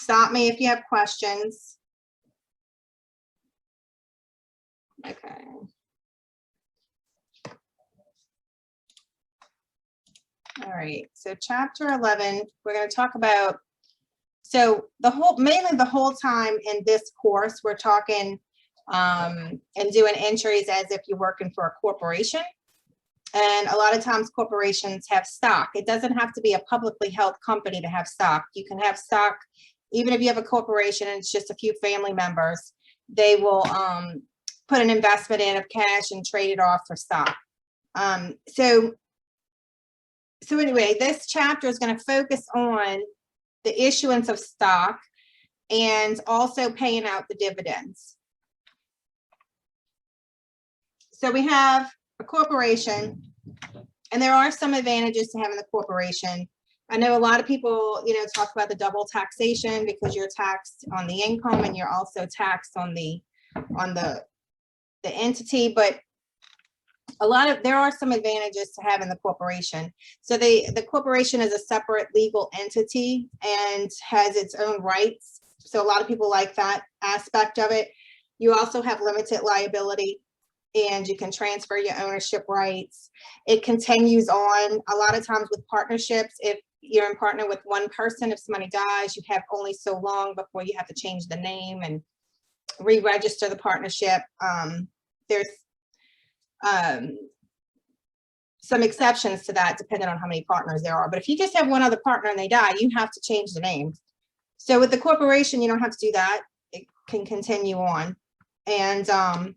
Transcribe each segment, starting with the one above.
Stop me if you have questions. Okay. All right, so chapter 11, we're going to talk about, so mainly the whole time in this course, we're talking and doing entries as if you're working for a corporation. And a lot of times corporations have stock. It doesn't have to be a publicly held company to have stock. You can have stock, even if you have a corporation and it's just a few family members, they will put an investment in of cash and trade it off for stock. So anyway, this chapter is going to focus on the issuance of stock and also paying out the dividends. So we have a corporation, and there are some advantages to having the corporation. I know a lot of people, talk about the double taxation because you're taxed on the income and you're also taxed on the entity, but there are some advantages to having the corporation. So the corporation is a separate legal entity and has its own rights. So a lot of people like that aspect of it. You also have limited liability and you can transfer your ownership rights. It continues on. A lot of times with partnerships, if you're in partner with one person, if somebody dies, you have only so long before you have to change the name and re-register the partnership. There's some exceptions to that depending on how many partners there are. But if you just have one other partner and they die, you have to change the name. So with the corporation, you don't have to do that. It can continue on. And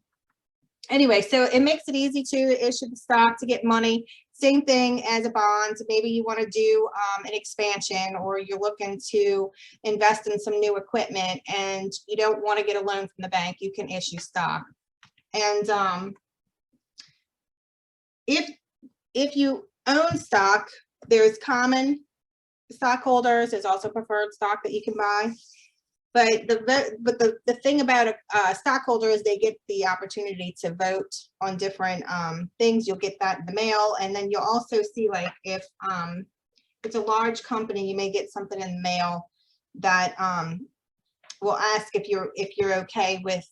anyway, so it makes it easy to issue the stock to get money. Same thing as a bond. Maybe you want to do an expansion, or you're looking to invest in some new equipment and you don't want to get a loan from the bank, you can issue stock. And if you own stock, there's common stockholders, there's also preferred stock that you can buy. But the thing about a stockholder is they get the opportunity to vote on different things. You'll get that in the mail, and then you'll also see, like, if it's a large company, you may get something in the mail that will ask if you're okay with,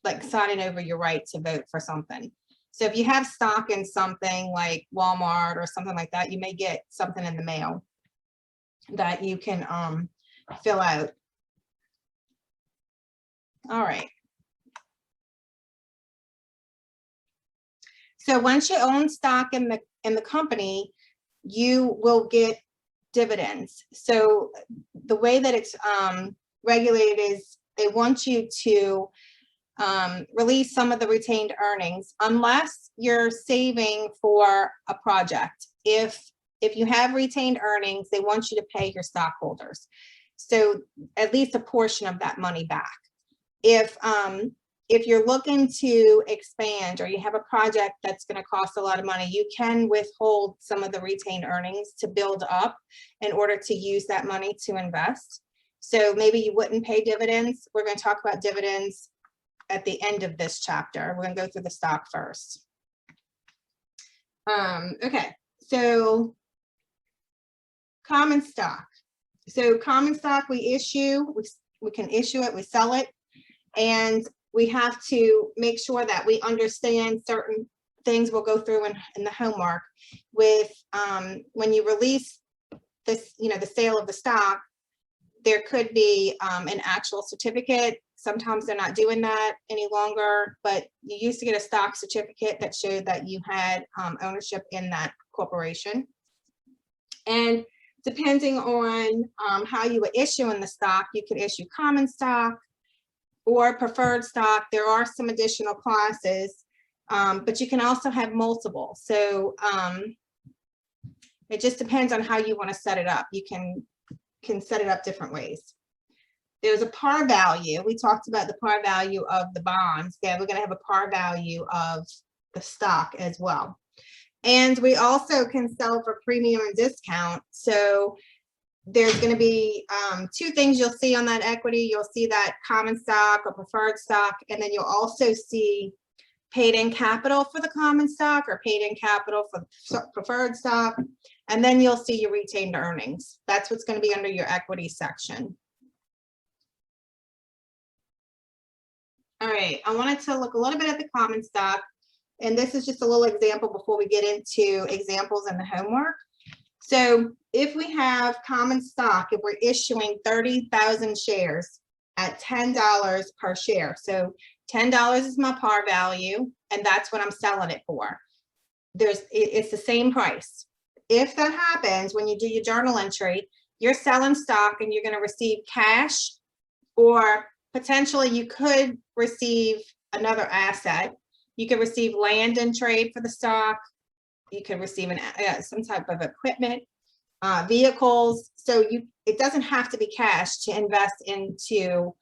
like, signing over your right to vote for something. So if you have stock in something like Walmart or something like that, you may get something in the mail that you can fill out. All right. So once you own stock in the company, you will get dividends. So the way that it's regulated is they want you to release some of the retained earnings unless you're saving for a project. If you have retained earnings, they want you to pay your stockholders, so at least a portion of that money back. If you're looking to expand or you have a project that's going to cost a lot of money, you can withhold some of the retained earnings to build up in order to use that money to invest. So maybe you wouldn't pay dividends. We're going to talk about dividends at the end of this chapter. We're going to go through the stock first. Okay, so common stock. So common stock we issue, we can issue it, we sell it, and we have to make sure that we understand certain things we'll go through in the homework with when you release this, the sale of the stock, there could be an actual certificate. Sometimes they're not doing that any longer, but you used to get a stock certificate that showed that you had ownership in that corporation. And depending on how you were issuing the stock, you could issue common stock or preferred stock. There are some additional classes, but you can also have multiple. So it just depends on how you want to set it up. You can set it up different ways. There's a par value. We talked about the par value of the bonds. Yeah, we're going to have a par value of the stock as well. And we also can sell for premium and discount. So there's going to be two things you'll see on that equity. You'll see that common stock or preferred stock, and then you'll also see paid in capital for the common stock or paid in capital for preferred stock. And then you'll see your retained earnings. That's what's going to be under your equity section. All right, I wanted to look a little bit at the common stock, and this is just a little example before we get into examples in the homework. So if we have common stock, if we're issuing 30,000 shares at $10 per share, so $10 is my par value, and that's what I'm selling it for. It's the same price. If that happens, when you do your journal entry, you're selling stock and you're going to receive cash, or potentially you could receive another asset. You could receive land in trade for the stock. You could receive some type of equipment, vehicles. So it doesn't have to be cash to invest into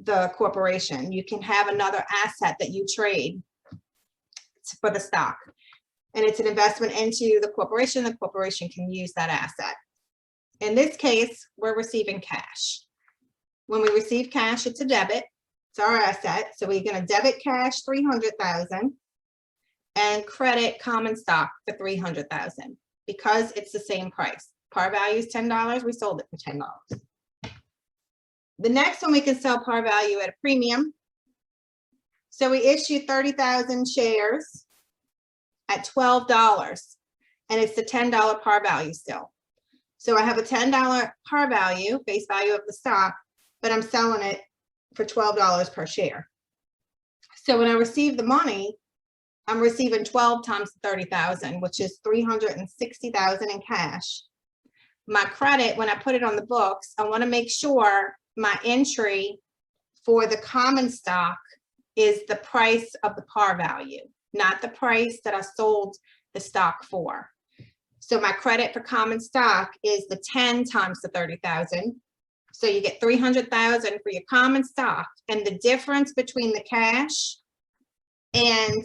the corporation. You can have another asset that you trade for the stock, and it's an investment into the corporation. The corporation can use that asset. In this case, we're receiving cash. When we receive cash, it's a debit. It's our asset. So we're going to debit cash 300,000 and credit common stock for 300,000 because it's the same price. Par value is $10. We sold it for $10. The next one, we can sell par value at a premium. So we issued 30,000 shares at $12, and it's the $10 par value still. So I have a $10 par value, face value of the stock, but I'm selling it for $12 per share. So when I receive the money, I'm receiving 12 times 30,000, which is 360,000 in cash. My credit, when I put it on the books, I want to make sure my entry for the common stock is the price of the par value, not the price that I sold the stock for. So my credit for common stock is the 10 times the 30,000. So you get 300,000 for your common stock, and the difference between the cash and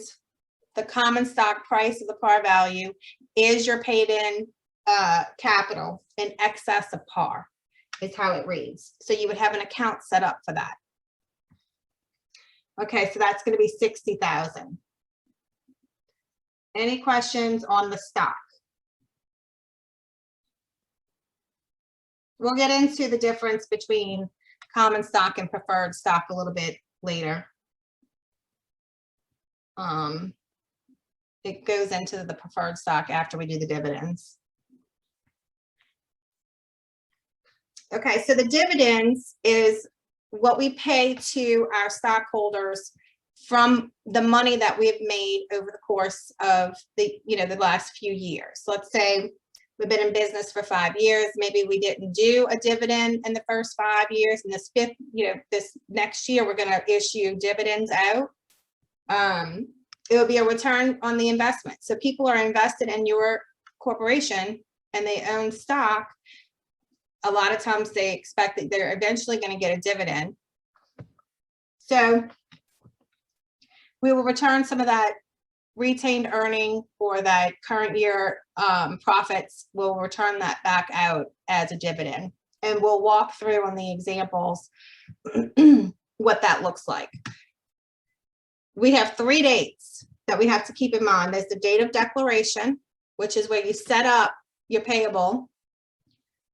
the common stock price of the par value is your paid in capital in excess of par, is how it reads. So you would have an account set up for that. Okay, so that's going to be 60,000. Any questions on the stock? We'll get into the difference between common stock and preferred stock a little bit later. It goes into the preferred stock after we do the dividends. Okay, so the dividends is what we pay to our stockholders from the money that we've made over the course of the last few years. So let's say we've been in business for 5 years. Maybe we didn't do a dividend in the first 5 years, and this next year we're going to issue dividends out. It will be a return on the investment. So people are invested in your corporation and they own stock. A lot of times they expect that they're eventually going to get a dividend. So we will return some of that retained earning or that current year profits. We'll return that back out as a dividend. And we'll walk through on the examples what that looks like. We have 3 dates that we have to keep in mind. There's the date of declaration, which is where you set up your payable,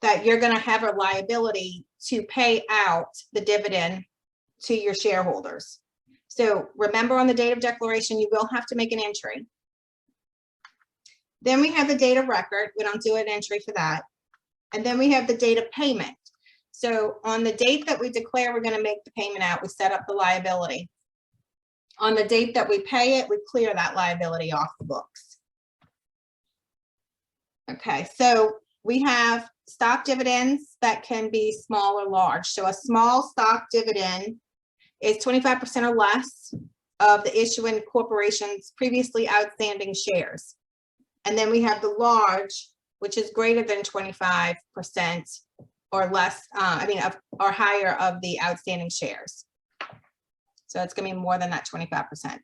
that you're going to have a liability to pay out the dividend to your shareholders. So remember, on the date of declaration, you will have to make an entry. Then we have the date of record. We don't do an entry for that. And then we have the date of payment. So on the date that we declare we're going to make the payment out, we set up the liability. On the date that we pay it, we clear that liability off the books. Okay, so we have stock dividends that can be small or large. So a small stock dividend is 25% or less of the issuing corporation's previously outstanding shares. And then we have the large, which is greater than 25% or less, or higher of the outstanding shares. So it's going to be more than that 25%.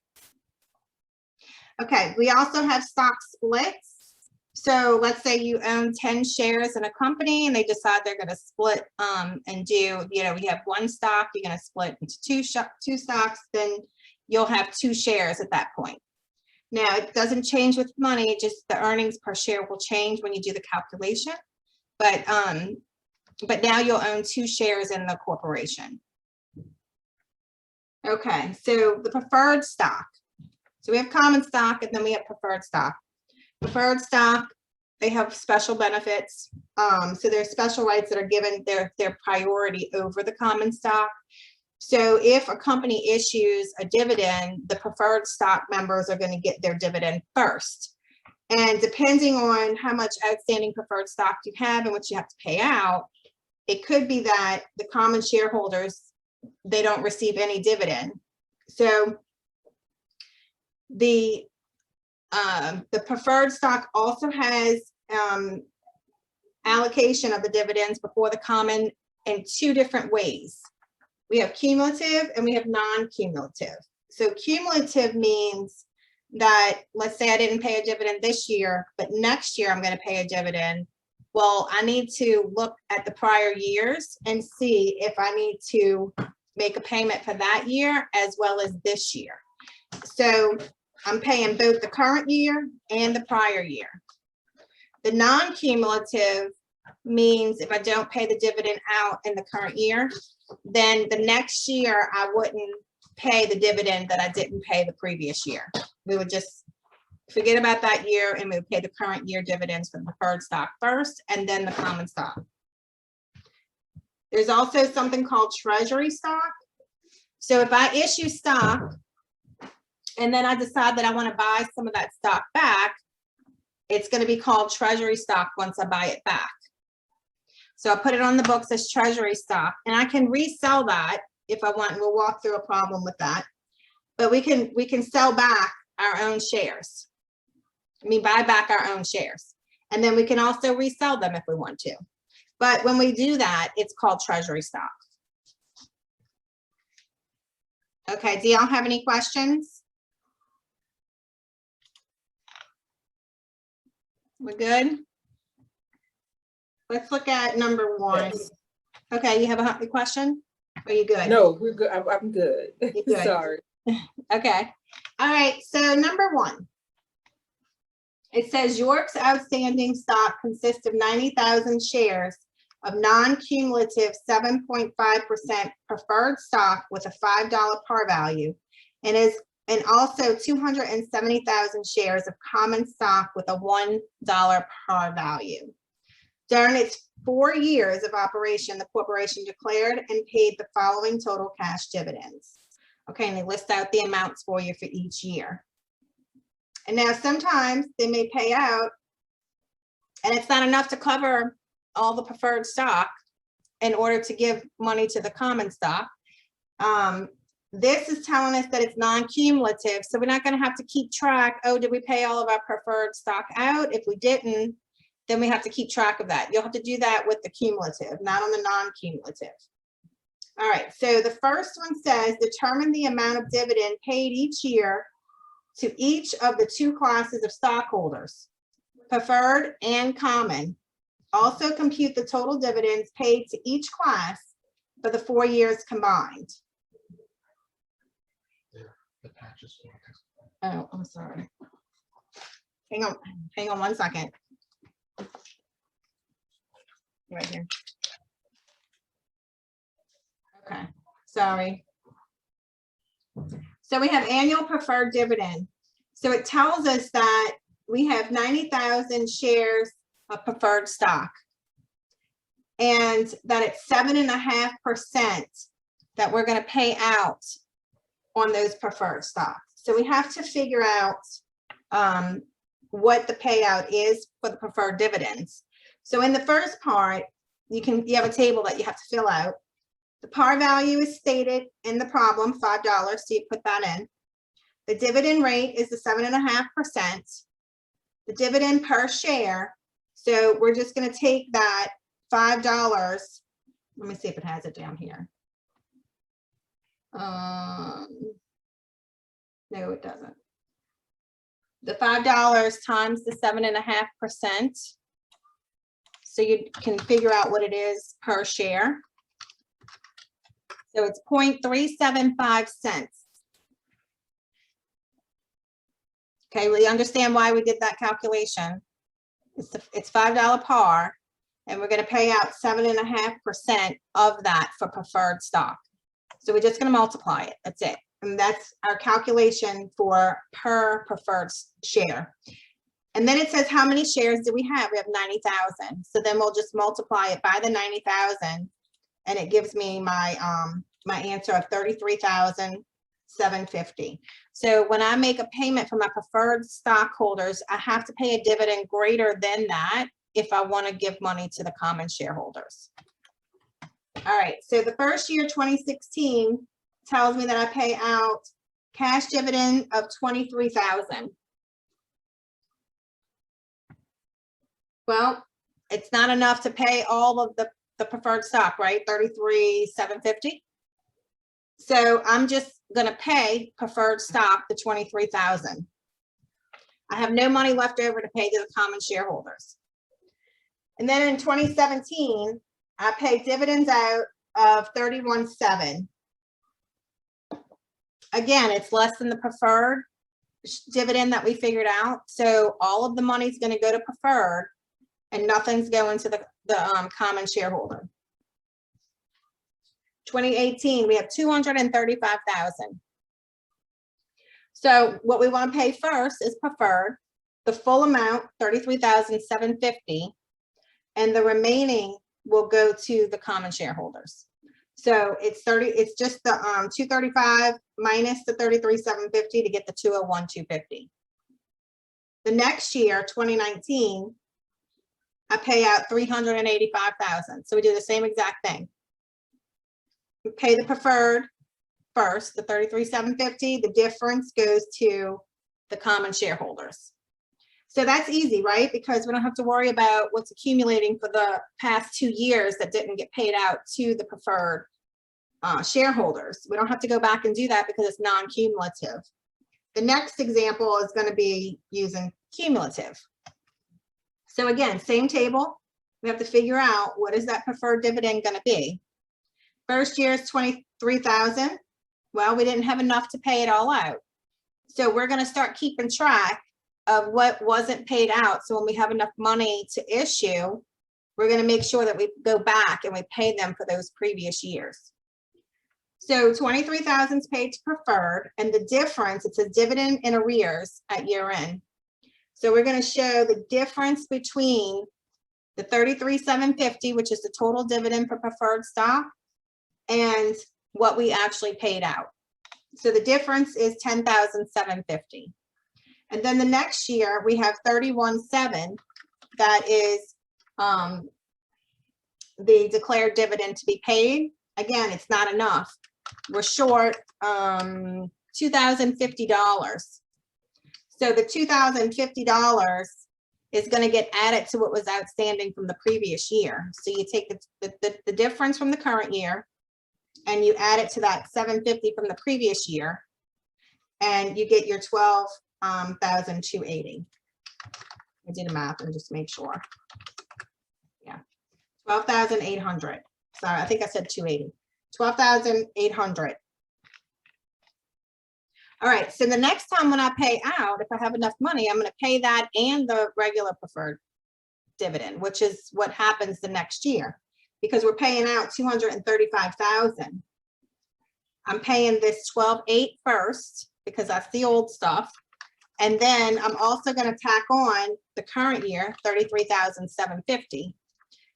Okay, we also have stock splits. So let's say you own 10 shares in a company and they decide they're going to split and do, we have 1 stock, you're going to split into two stocks, then you'll have 2 shares at that point. Now, it doesn't change with money, just the earnings per share will change when you do the calculation. But now you'll own 2 shares in the corporation. Okay, so the preferred stock. So we have common stock and then we have preferred stock. Preferred stock, they have special benefits. So there's special rights that are given their priority over the common stock. So if a company issues a dividend, the preferred stock members are going to get their dividend first. And depending on how much outstanding preferred stock you have and what you have to pay out, it could be that the common shareholders, they don't receive any dividend. So the preferred stock also has allocation of the dividends before the common in two different ways. We have cumulative and we have non-cumulative. So cumulative means that, let's say I didn't pay a dividend this year, but next year I'm going to pay a dividend. Well, I need to look at the prior years and see if I need to make a payment for that year as well as this year. So I'm paying both the current year and the prior year. The non-cumulative means if I don't pay the dividend out in the current year, then the next year I wouldn't pay the dividend that I didn't pay the previous year. We would just forget about that year and we would pay the current year dividends for the preferred stock first and then the common stock. There's also something called treasury stock. So if I issue stock and then I decide that I want to buy some of that stock back, it's going to be called treasury stock once I buy it back. So I put it on the books as treasury stock and I can resell that if I want. We'll walk through a problem with that, but we can sell back our own shares. Buy back our own shares, and then we can also resell them if we want to. But when we do that, it's called treasury stock. Okay, do y'all have any questions? We're good? Let's look at number one. Yes. Okay, you have a question? Are you good? No, we're good. I'm good. You're good. Sorry. Okay. All right, so number one. It says York's outstanding stock consists of 90,000 shares of non-cumulative 7.5% preferred stock with a $5 par value, and also 270,000 shares of common stock with a $1 par value. During its 4 years of operation, the corporation declared and paid the following total cash dividends. Okay, and they list out the amounts for you for each year. And now sometimes they may pay out and it's not enough to cover all the preferred stock in order to give money to the common stock. This is telling us that it's non-cumulative, so we're not going to have to keep track. Oh, did we pay all of our preferred stock out? If we didn't, then we have to keep track of that. You'll have to do that with the cumulative, not on the non-cumulative. All right, so the first one says determine the amount of dividend paid each year to each of the two classes of stockholders, preferred and common. Also compute the total dividends paid to each class for the 4 years combined. Oh, I'm sorry. Hang on 1 second. Right here. Okay, sorry. So we have annual preferred dividend. So it tells us that we have 90,000 shares of preferred stock and that it's 7.5% that we're going to pay out on those preferred stocks. So we have to figure out what the payout is for the preferred dividends. So in the first part, you have a table that you have to fill out. The par value is stated in the problem, $5, so you put that in. The dividend rate is the 7.5%. The dividend per share, so we're just going to take that $5. Let me see if it has it down here. No, it doesn't. The $5 times the 7.5%. So you can figure out what it is per share. So it's 0.375 cents. Okay, we understand why we did that calculation. It's $5 par, and we're going to pay out 7.5% of that for preferred stock. So we're just going to multiply it. That's it. And that's our calculation for per preferred share. And then it says, how many shares do we have? We have 90,000. So then we'll just multiply it by the 90,000, and it gives me my my answer of 33,750. So when I make a payment for my preferred stockholders, I have to pay a dividend greater than that if I want to give money to the common shareholders. All right, so the first year, 2016, tells me that I pay out cash dividend of 23,000. Well, it's not enough to pay all of the preferred stock, right? 33,750. So I'm just going to pay preferred stock the 23,000. I have no money left over to pay to the common shareholders. And then in 2017, I paid dividends out of 31,700. Again, it's less than the preferred dividend that we figured out. So all of the money is going to go to preferred, and nothing's going to the common shareholder. 2018, we have 235,000. So what we want to pay first is preferred, the full amount, 33,750, and the remaining will go to the common shareholders. So it's just the 235 minus the 33,750 to get the 201,250. The next year, 2019, I pay out 385,000. So we do the same exact thing. We pay the preferred first, the 33,750. The difference goes to the common shareholders. So that's easy, right? Because we don't have to worry about what's accumulating for the past 2 years that didn't get paid out to the preferred shareholders. We don't have to go back and do that because it's non-cumulative. The next example is going to be using cumulative. So again, same table. We have to figure out what is that preferred dividend going to be. First year is 23,000. Well, we didn't have enough to pay it all out. So we're going to start keeping track of what wasn't paid out. So when we have enough money to issue, we're going to make sure that we go back and we pay them for those previous years. So 23,000 is paid to preferred, and the difference, it's a dividend in arrears at year end. So we're going to show the difference between the 33,750, which is the total dividend for preferred stock, and what we actually paid out. So the difference is 10,750. And then the next year we have 31,700. That is the declared dividend to be paid. Again, it's not enough. We're short $2,050. So the $2,050 is going to get added to what was outstanding from the previous year. So you take the difference from the current year and you add it to that 750 from the previous year, and you get your 12,280. I did a math and just make sure. Yeah, 12,800. Sorry, I think I said 280. 12,800. All right, so the next time when I pay out, if I have enough money, I'm going to pay that and the regular preferred dividend, which is what happens the next year, because we're paying out 235,000. I'm paying this 12,800 first because that's the old stuff, and then I'm also going to tack on the current year 33,750.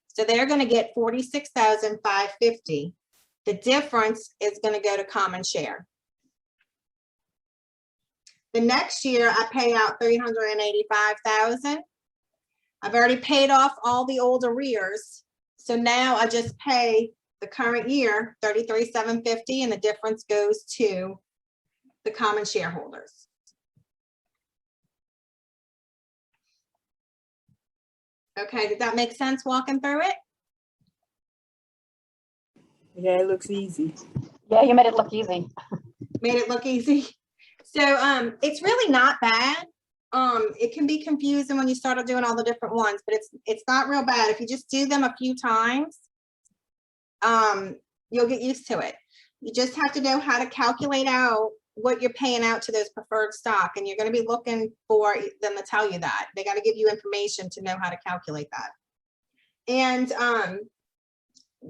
So they're going to get 46,550. The difference is going to go to common share. The next year I pay out 385,000. I've already paid off all the old arrears. So now I just pay the current year 33,750, and the difference goes to the common shareholders. Okay, did that make sense walking through it? Yeah, it looks easy. Yeah, you made it look easy. Made it look easy. So it's really not bad. It can be confusing when you start doing all the different ones, but it's not real bad. If you just do them a few times, you'll get used to it. You just have to know how to calculate out what you're paying out to those preferred stock, and you're going to be looking for them to tell you that. They got to give you information to know how to calculate that. And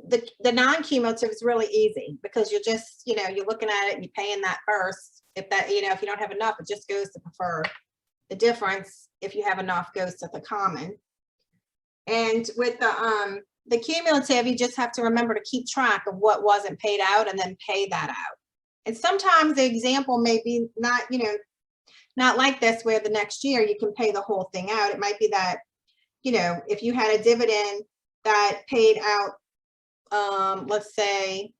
the non-cumulative is really easy because you're just, you're looking at it and you're paying that first. If that, if you don't have enough, it just goes to preferred. The difference, if you have enough, goes to the common. And with the cumulative, you just have to remember to keep track of what wasn't paid out and then pay that out. And sometimes the example may be not, not like this, where the next year you can pay the whole thing out. It might be that, if you had a dividend that paid out, let's say,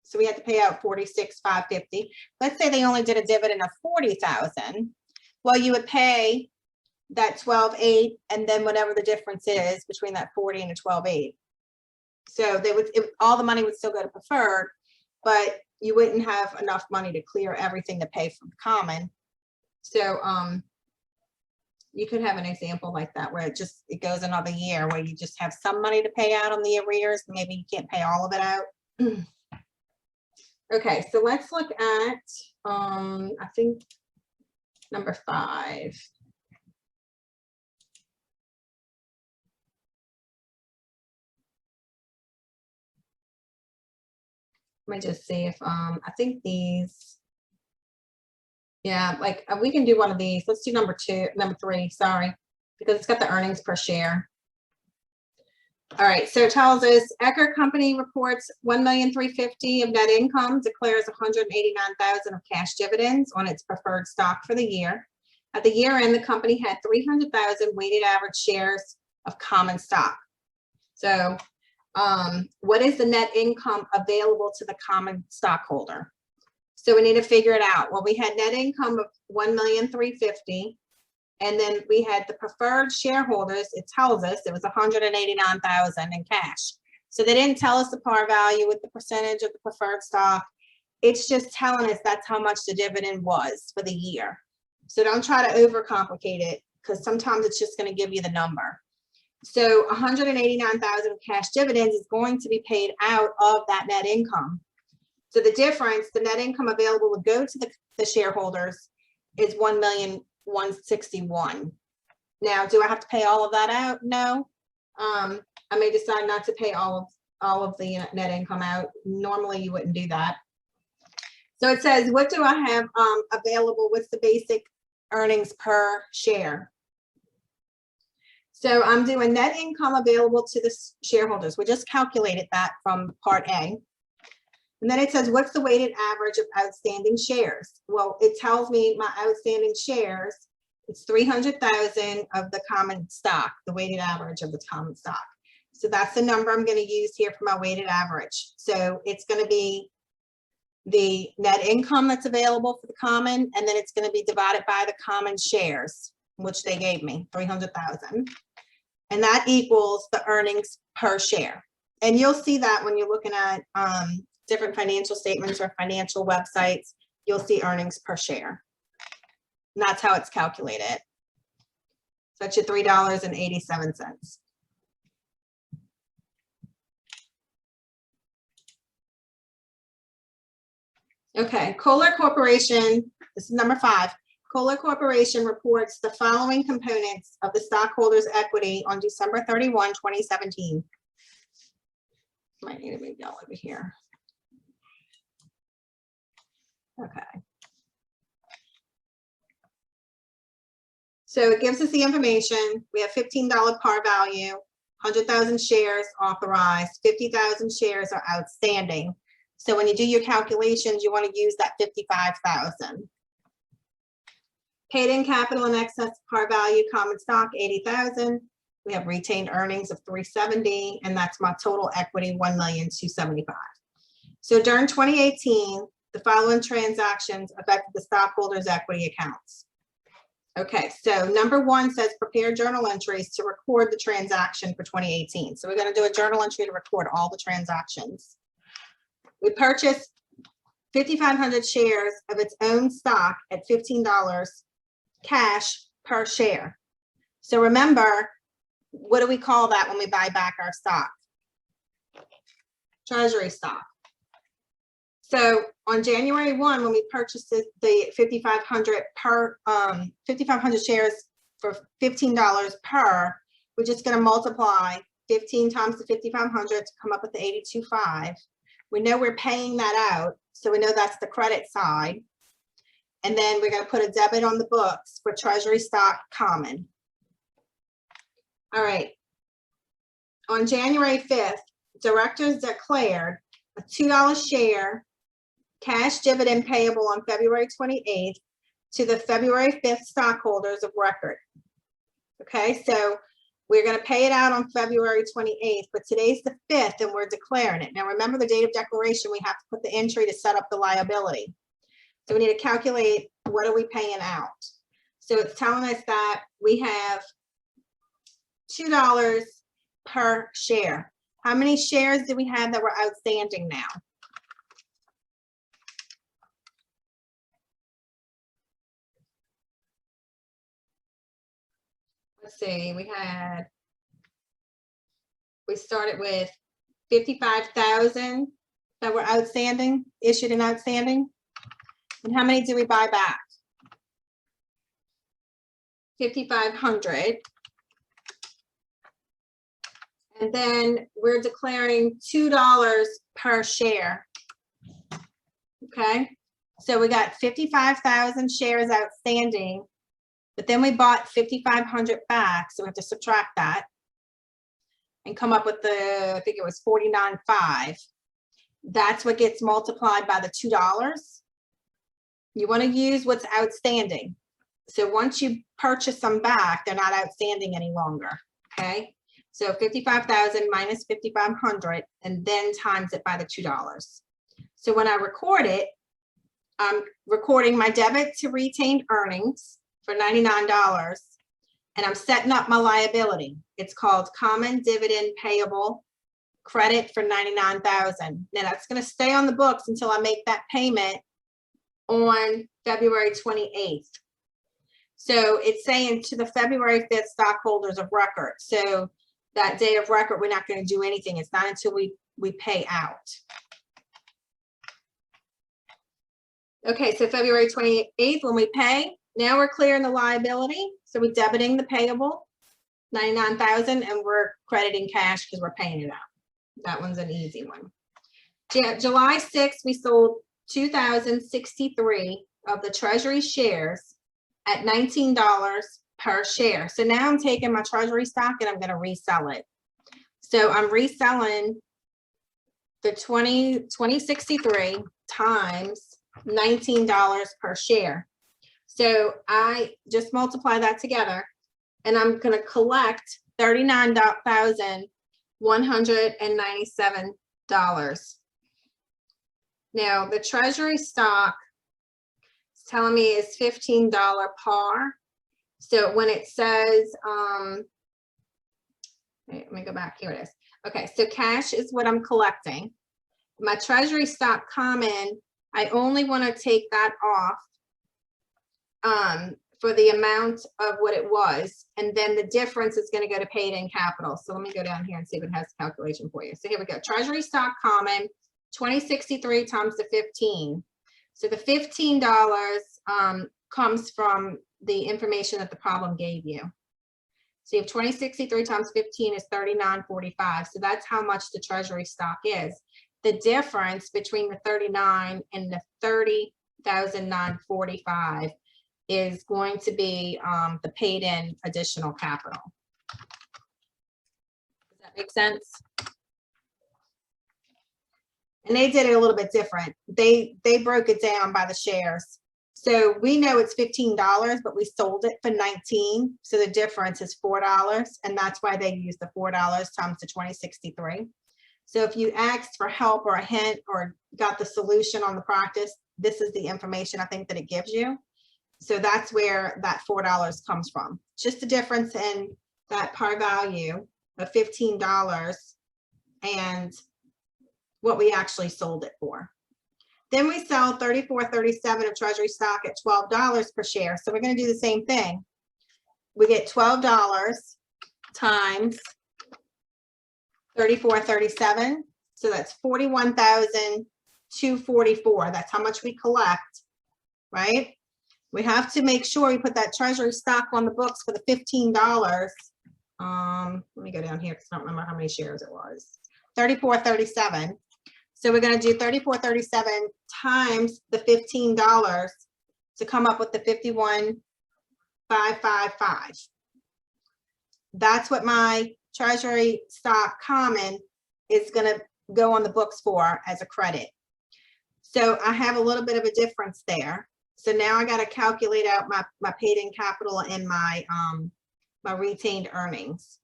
so we had to pay out $46,550. Let's say they only did a dividend of $40,000. Well, you would pay that $12,800 and then whatever the difference is between that 40 and the 12,800. So they would, all the money would still go to preferred, but you wouldn't have enough money to clear everything to pay for the common. So you could have an example like that where it goes another year where you just have some money to pay out on the arrears. Maybe you can't pay all of it out. Okay, so let's look at I think number 5. Let me just see if I think these, yeah, like we can do one of these. Let's do number 3, sorry, because it's got the earnings per share. All right, so it tells us Ecker Company reports $1,350,000 of net income, declares $189,000 of cash dividends on its preferred stock for the year. At the year end, the company had 300,000 weighted average shares of common stock. So what is the net income available to the common stockholder? So we need to figure it out. Well, we had net income of $1,350,000, and then we had the preferred shareholders. It tells us it was $189,000 in cash. So they didn't tell us the par value with the percentage of the preferred stock. It's just telling us that's how much the dividend was for the year. So don't try to overcomplicate it, because sometimes it's just going to give you the number. So $189,000 of cash dividends is going to be paid out of that net income. So the difference, the net income available to go to the shareholders is $1,161,000. Now, do I have to pay all of that out? No. I may decide not to pay all of the net income out. Normally, you wouldn't do that. So it says, what do I have available? What's the basic earnings per share? So I'm doing net income available to the shareholders. We just calculated that from part A. And then it says, what's the weighted average of outstanding shares? Well, it tells me my outstanding shares, it's 300,000 of the common stock, the weighted average of the common stock. So that's the number I'm going to use here for my weighted average. So it's going to be the net income that's available for the common, and then it's going to be divided by the common shares, which they gave me, 300,000. And that equals the earnings per share. And you'll see that when you're looking at different financial statements or financial websites, you'll see earnings per share. And that's how it's calculated. So that's your $3.87. Okay, Kohler Corporation, this is number 5. Kohler Corporation reports the following components of the stockholders' equity on December 31, 2017. Might need to move y'all over here. Okay. So it gives us the information. We have $15 par value, 100,000 shares authorized, 50,000 shares are outstanding. So when you do your calculations, you want to use that 55,000. Paid in capital in excess of par value, common stock, 80,000. We have retained earnings of 370, and that's my total equity, 1,275,000. So during 2018, the following transactions affected the stockholders' equity accounts. Okay, so number 1 says prepare journal entries to record the transaction for 2018. So we're going to do a journal entry to record all the transactions. We purchased 5,500 shares of its own stock at $15 cash per share. So remember, what do we call that when we buy back our stock? Treasury stock. So on January 1, when we purchased the 5,500 shares for $15 per, we're just going to multiply 15 times the 5,500 to come up with the 82.5. We know we're paying that out, so we know that's the credit side. And then we're gonna put a debit on the books for treasury stock common. All right. On January 5th, directors declared a $2 share cash dividend payable on February 28th to the February 5th stockholders of record. Okay, so we're going to pay it out on February 28th, but today's the 5th and we're declaring it. Now remember the date of declaration, we have to put the entry to set up the liability. So we need to calculate what are we paying out. So it's telling us that we have $2 per share. How many shares do we have that were outstanding now? Let's see, we started with 55,000 that were outstanding, issued and outstanding. And how many do we buy back? 5,500. And then we're declaring $2 per share. Okay, so we got 55,000 shares outstanding, but then we bought 5,500 back, so we have to subtract that and come up with the, I think it was 49.5. That's what gets multiplied by the $2. You want to use what's outstanding. So once you purchase them back, they're not outstanding any longer. Okay, so 55,000 minus 5,500 and then times it by the $2. So when I record it, I'm recording my debit to retained earnings for $99, and I'm setting up my liability. It's called common dividend payable credit for $99,000. Now that's going to stay on the books until I make that payment on February 28th. So it's saying to the February 5th stockholders of record. So that day of record, we're not going to do anything. It's not until we pay out. Okay, so February 28th, when we pay, now we're clearing the liability. So we're debiting the payable, 99,000, and we're crediting cash because we're paying it out. That one's an easy one. July 6th, we sold 2,063 of the treasury shares at $19 per share. So now I'm taking my treasury stock and I'm going to resell it. So I'm reselling the 2063 times $19 per share. So I just multiply that together and I'm going to collect $39,197. Now the treasury stock is telling me is $15 par. So when it says, let me go back, here it is. Okay, so cash is what I'm collecting. My treasury stock common, I only want to take that off for the amount of what it was, and then the difference is going to go to paid in capital. So let me go down here and see if it has a calculation for you. So here we go. Treasury stock common, 2063 times the 15. So the $15 comes from the information that the problem gave you. So you have 2063 times 15 is 39.45. So that's how much the treasury stock is. The difference between the 39 and the 30,945 is going to be the paid in additional capital. Does that make sense? And they did it a little bit different. They broke it down by the shares. So we know it's $15, but we sold it for $19. So the difference is $4. And that's why they used the $4 times the 2063. So if you asked for help or a hint or got the solution on the practice, this is the information I think that it gives you. So that's where that $4 comes from. Just the difference in that par value of $15 and what we actually sold it for. Then we sell 34.37 of treasury stock at $12 per share. So we're going to do the same thing. We get $12 times 34.37. So that's 41,244. That's how much we collect, right? We have to make sure we put that treasury stock on the books for the $15 Let me go down here because I don't remember how many shares it was. 34.37. So we're going to do 34.37 times the $15 to come up with the 51,555. That's what my treasury stock common is going to go on the books for as a credit. So I have a little bit of a difference there. So now I got to calculate out my paid in capital and my my retained earnings.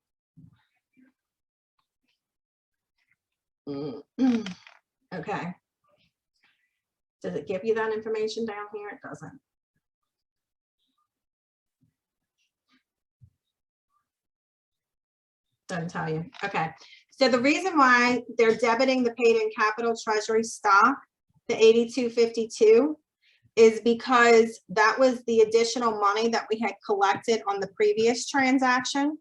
Okay. Does it give you that information down here? It doesn't. Doesn't tell you. Okay. So the reason why they're debiting the paid in capital treasury stock, the 8252, is because that was the additional money that we had collected on the previous transaction.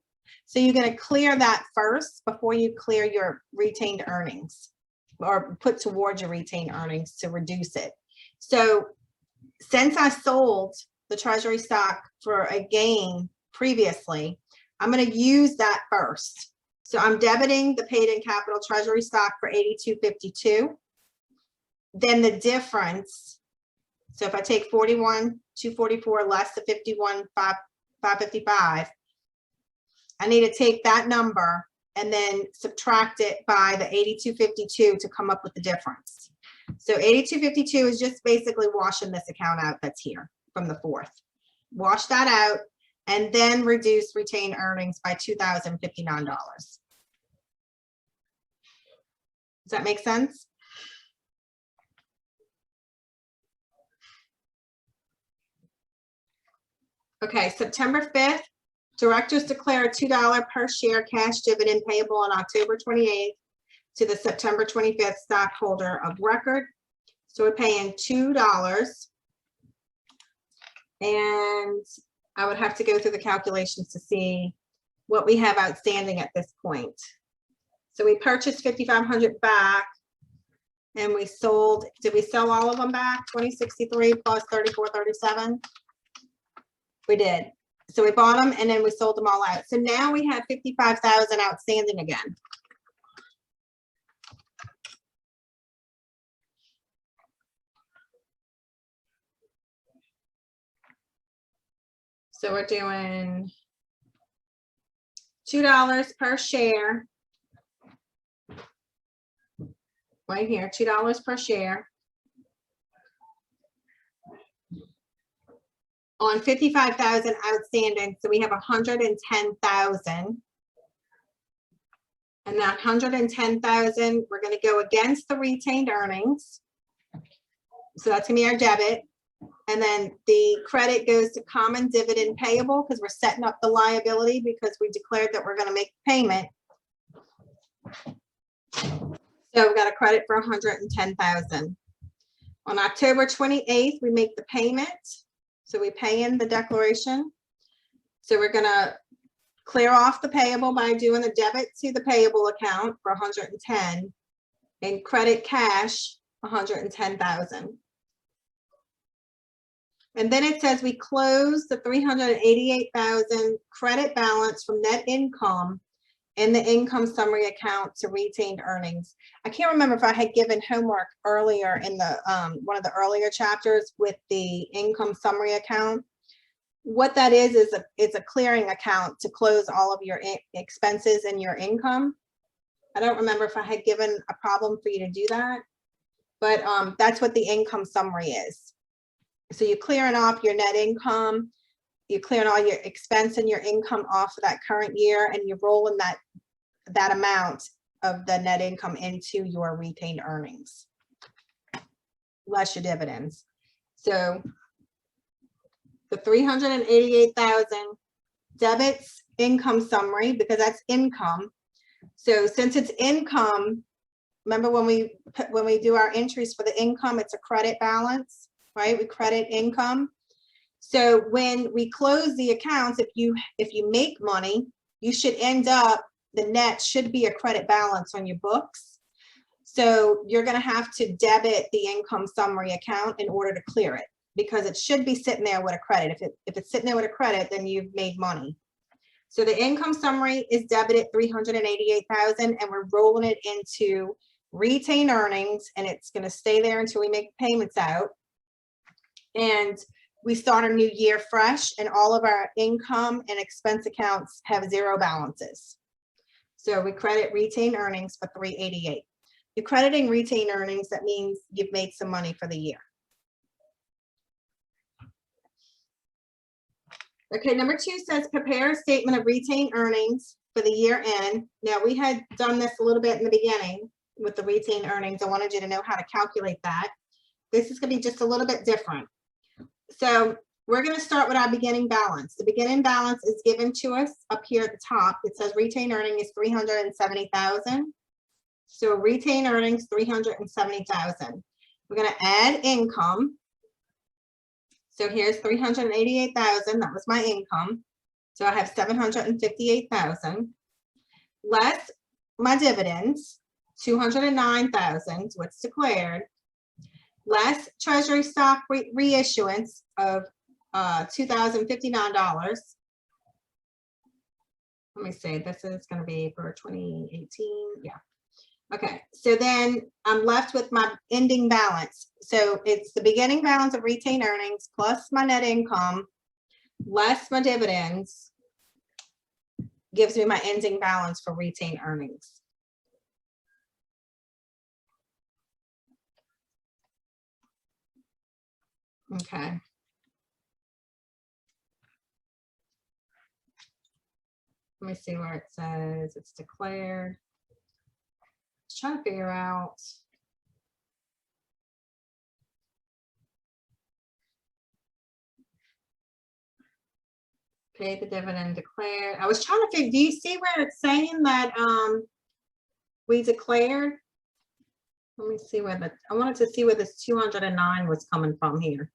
So you're going to clear that first before you clear your retained earnings or put towards your retained earnings to reduce it. So since I sold the treasury stock for a gain previously, I'm going to use that first. So I'm debiting the paid in capital treasury stock for 8252. Then the difference, so if I take 41,244 less the 51,555, I need to take that number and then subtract it by the 8252 to come up with the difference. So 8252 is just basically washing this account out that's here from the 4th. Wash that out and then reduce retained earnings by $2,059. Does that make sense? Okay, September 5th, directors declare a $2 per share cash dividend payable on October 28th to the September 25th stockholder of record. So we're paying $2. And I would have to go through the calculations to see what we have outstanding at this point. So we purchased 5,500 back and we sold, did we sell all of them back? 2063 plus 34.37? We did. So we bought them and then we sold them all out. So now we have 55,000 outstanding again. So we're doing $2 per share. Right here, $2 per share. On 55,000 outstanding, so we have 110,000. And that 110,000, we're going to go against the retained earnings. So that's going to be our debit. And then the credit goes to common dividend payable because we're setting up the liability because we declared that we're going to make payment. So we've got a credit for 110,000. On October 28th, we make the payment. So we pay in the declaration. So we're going to clear off the payable by doing a debit to the payable account for 110 and credit cash 110,000. And then it says we close the 388,000 credit balance from net income in the income summary account to retained earnings. I can't remember if I had given homework earlier in the one of the earlier chapters with the income summary account. What that is it's a clearing account to close all of your expenses and your income. I don't remember if I had given a problem for you to do that, but that's what the income summary is. So you're clearing off your net income, you're clearing all your expense and your income off of that current year, and you're rolling that amount of the net income into your retained earnings, less your dividends. So the 388,000 debits income summary because that's income. So since it's income, remember when we do our entries for the income, it's a credit balance, right? We credit income. So when we close the accounts, if you make money, you should end up, the net should be a credit balance on your books. So you're going to have to debit the income summary account in order to clear it because it should be sitting there with a credit. If it's sitting there with a credit, then you've made money. So the income summary is debited 388,000, and we're rolling it into retained earnings, and it's going to stay there until we make payments out. And we start a new year fresh, and all of our income and expense accounts have zero balances. So we credit retained earnings for 388. You're crediting retained earnings, that means you've made some money for the year. Okay, number 2 says prepare a statement of retained earnings for the year end. Now, we had done this a little bit in the beginning with the retained earnings. I wanted you to know how to calculate that. This is going to be just a little bit different. So we're going to start with our beginning balance. The beginning balance is given to us up here at the top. It says retained earning is 370,000. So retained earnings 370,000. We're going to add income. So here's 388,000. That was my income. So I have 758,000 less my dividends, 209,000, what's declared, less treasury stock reissuance of $2,059. Let me see, this is going to be for 2018. Yeah. Okay, so then I'm left with my ending balance. So it's the beginning balance of retained earnings plus my net income less my dividends gives me my ending balance for retained earnings. Okay. Let me see where it says it's declared. Just trying to figure out. Pay the dividend declared. I was trying to figure, do you see where it's saying that we declared? Let me see where I wanted to see where this 209 was coming from here.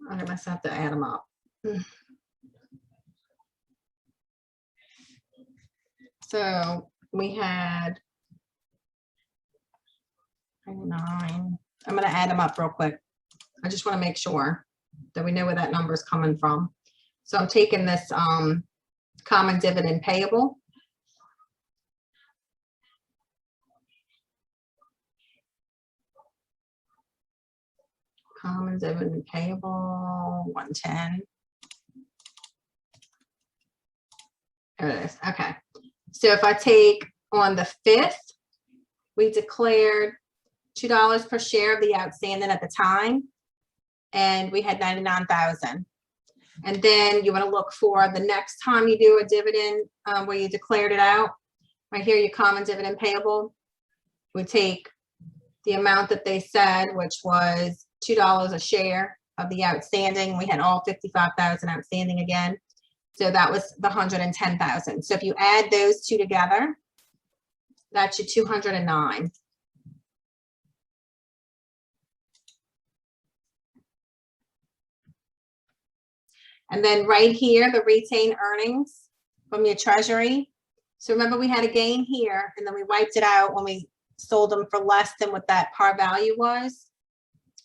I must have to add them up. So we had 9. I'm going to add them up real quick. I just want to make sure that we know where that number is coming from. So I'm taking this common dividend payable. Common dividend payable 110. There it is. Okay. So if I take on the 5th, we declared $2 per share of the outstanding at the time, and we had 99,000. And then you want to look for the next time you do a dividend where you declared it out. Right here, your common dividend payable. We take the amount that they said, which was $2 a share of the outstanding. We had all 55,000 outstanding again. So that was the 110,000. So if you add those two together, that's your 209. And then right here, the retained earnings from your treasury. So remember, we had a gain here, and then we wiped it out when we sold them for less than what that par value was.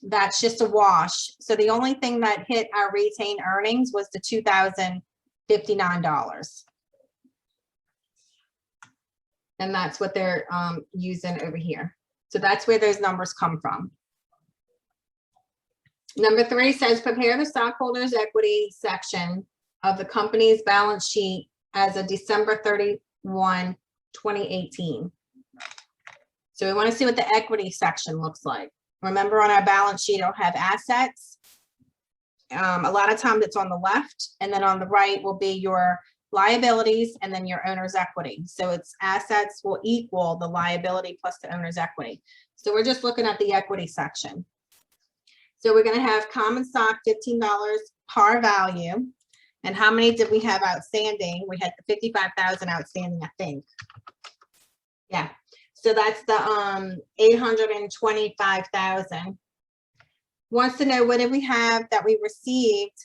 That's just a wash. So the only thing that hit our retained earnings was the $2,059. And that's what they're using over here. So that's where those numbers come from. Number 3 says prepare the stockholders' equity section of the company's balance sheet as of December 31, 2018. So we want to see what the equity section looks like. Remember, on our balance sheet, it'll have assets. A lot of times it's on the left, and then on the right will be your liabilities and then your owner's equity. So it's assets will equal the liability plus the owner's equity. So we're just looking at the equity section. So we're going to have common stock, $15 par value. And how many did we have outstanding? We had the 55,000 outstanding, I think. Yeah. So that's the 825,000. Wants to know what did we have that we received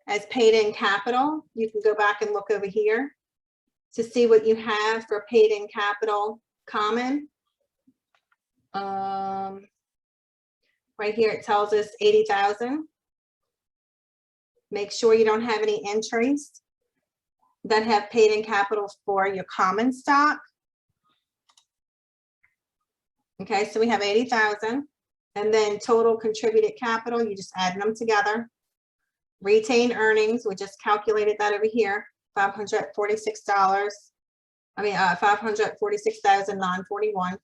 as paid in capital. You can go back and look over here to see what you have for paid in capital common. Right here it tells us 80,000. Make sure you don't have any entries that have paid in capital for your common stock. Okay, so we have 80,000, and then total contributed capital, you just add them together. Retained earnings, we just calculated that over here, $546. I mean, 546,941.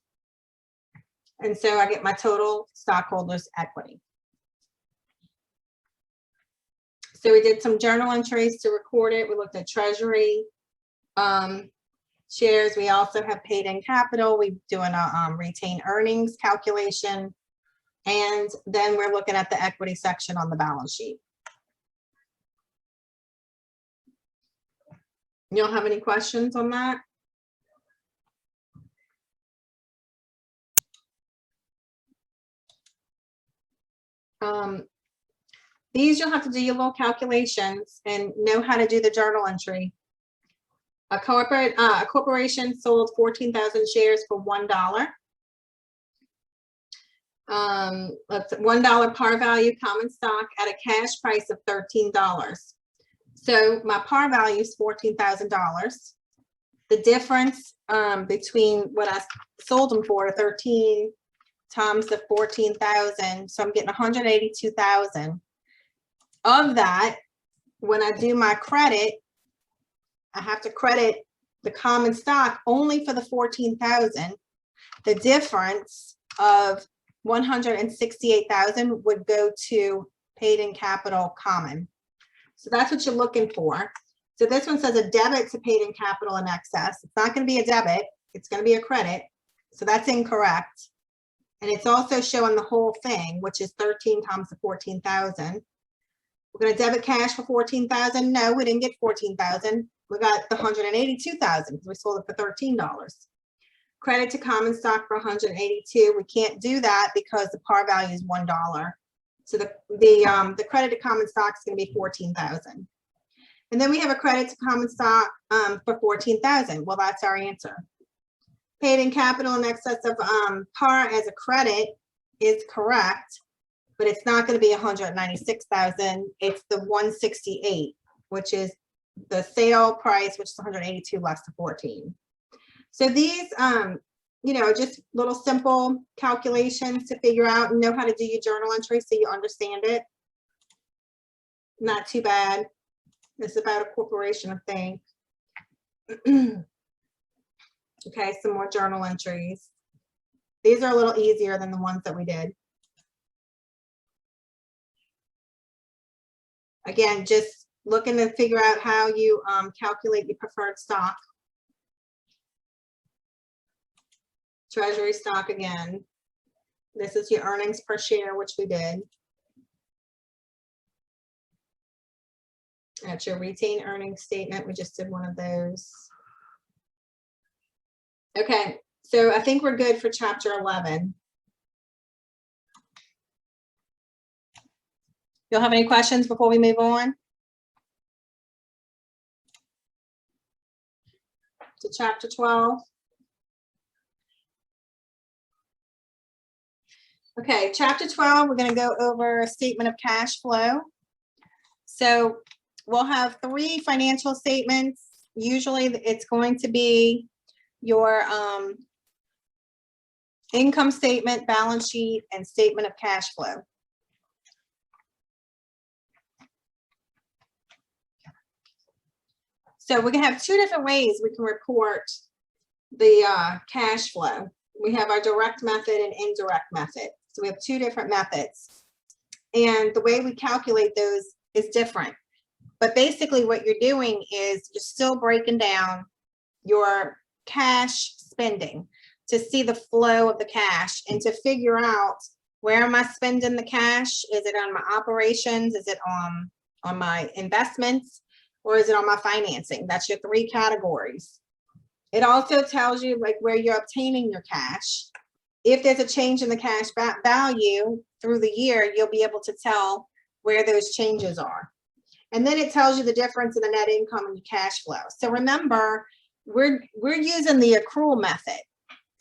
And so I get my total stockholders' equity. So we did some journal entries to record it. We looked at treasury shares. We also have paid in capital. We're doing a retained earnings calculation. And then we're looking at the equity section on the balance sheet. You don't have any questions on that? These you'll have to do your little calculations and know how to do the journal entry. A corporation sold 14,000 shares for $1. That's $1 par value common stock at a cash price of $13. So my par value is $14,000. The difference between what I sold them for, 13 times the 14,000, so I'm getting 182,000. Of that, when I do my credit, I have to credit the common stock only for the 14,000. The difference of 168,000 would go to paid in capital common. So that's what you're looking for. So this one says a debit to paid in capital in excess. It's not going to be a debit, it's going to be a credit. So that's incorrect. And it's also showing the whole thing, which is 13 times the 14,000. We're going to debit cash for 14,000. No, we didn't get 14,000. We got the 182,000 because we sold it for $13. Credit to common stock for 182. We can't do that because the par value is $1. So the credit to common stock is going to be 14,000. And then we have a credit to common stock for 14,000. Well, that's our answer. Paid in capital in excess of par as a credit is correct, but it's not going to be 196,000. It's the 168, which is the sale price, which is 182 less the 14. So these, you know, just little simple calculations to figure out and know how to do your journal entry so you understand it. Not too bad. It's about a corporation, I think. Okay, some more journal entries. These are a little easier than the ones that we did. Again, just looking to figure out how you calculate your preferred stock. Treasury stock again. This is your earnings per share, which we did. That's your retained earnings statement. We just did one of those. Okay, so I think we're good for chapter 11. You'll have any questions before we move on to chapter 12? Okay, chapter 12, we're going to go over a statement of cash flow. So we'll have 3 financial statements. Usually it's going to be your income statement, balance sheet, and statement of cash flow. So we're going to have 2 different ways we can report the cash flow. We have our direct method and indirect method. So we have 2 different methods. And the way we calculate those is different. But basically what you're doing is you're still breaking down your cash spending to see the flow of the cash and to figure out where am I spending the cash? Is it on my operations? Is it on my investments? Or is it on my financing? That's your 3 categories. It also tells you like where you're obtaining your cash. If there's a change in the cash value through the year, you'll be able to tell where those changes are. And then it tells you the difference in the net income and your cash flow. So remember, we're using the accrual method.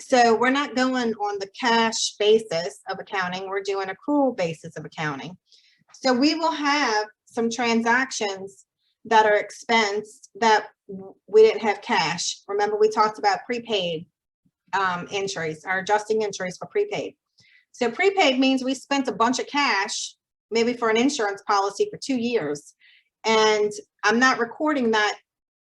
So we're not going on the cash basis of accounting. We're doing accrual basis of accounting. So we will have some transactions that are expense that we didn't have cash. Remember, we talked about prepaid entries, or adjusting entries for prepaid. So prepaid means we spent a bunch of cash, maybe for an insurance policy for 2 years, and I'm not recording that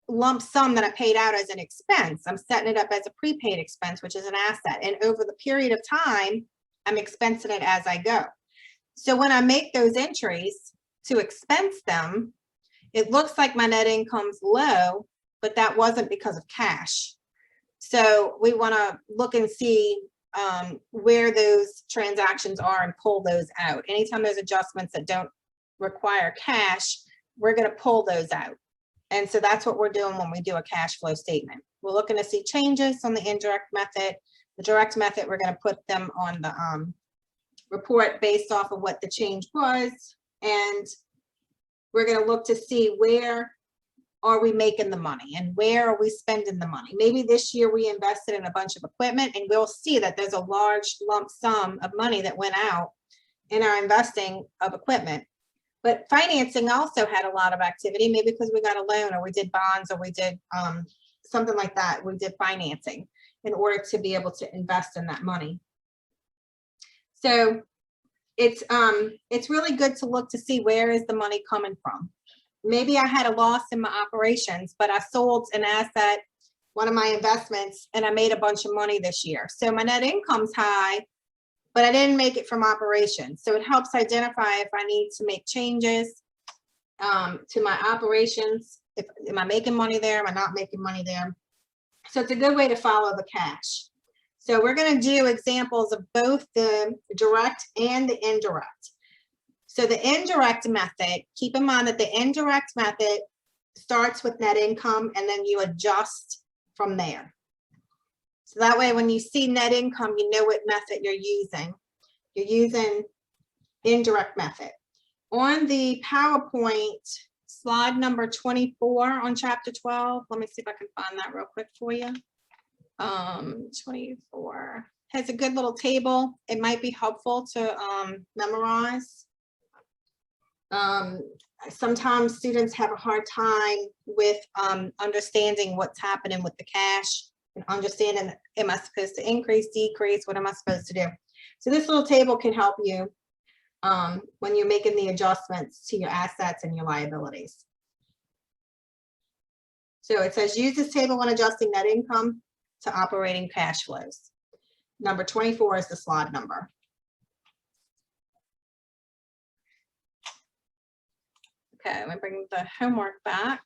lump sum that I paid out as an expense. I'm setting it up as a prepaid expense, which is an asset. And over the period of time, I'm expensing it as I go. So when I make those entries to expense them, it looks like my net income's low, but that wasn't because of cash. So we want to look and see where those transactions are and pull those out. Anytime there's adjustments that don't require cash, we're going to pull those out. And so that's what we're doing when we do a cash flow statement. We're looking to see changes on the indirect method. The direct method, we're going to put them on the report based off of what the change was. And we're going to look to see where are we making the money and where are we spending the money. Maybe this year we invested in a bunch of equipment, and we'll see that there's a large lump sum of money that went out in our investing of equipment. But financing also had a lot of activity, maybe because we got a loan or we did bonds or we did something like that. We did financing in order to be able to invest in that money. So it's really good to look to see where is the money coming from. Maybe I had a loss in my operations, but I sold an asset, one of my investments, and I made a bunch of money this year. So my net income's high, but I didn't make it from operations. So it helps identify if I need to make changes to my operations. Am I making money there? Am I not making money there? So it's a good way to follow the cash. So we're going to do examples of both the direct and the indirect. So the indirect method, keep in mind that the indirect method starts with net income and then you adjust from there. So that way, when you see net income, you know what method you're using. You're using indirect method. On the PowerPoint, slide number 24 on chapter 12, let me see if I can find that real quick for you. 24 has a good little table. It might be helpful to memorize. Sometimes students have a hard time with understanding what's happening with the cash and understanding, am I supposed to increase, decrease, what am I supposed to do? So this little table can help you when you're making the adjustments to your assets and your liabilities. So it says use this table when adjusting net income to operating cash flows. Number 24 is the slide number. Okay, I'm gonna bring the homework back.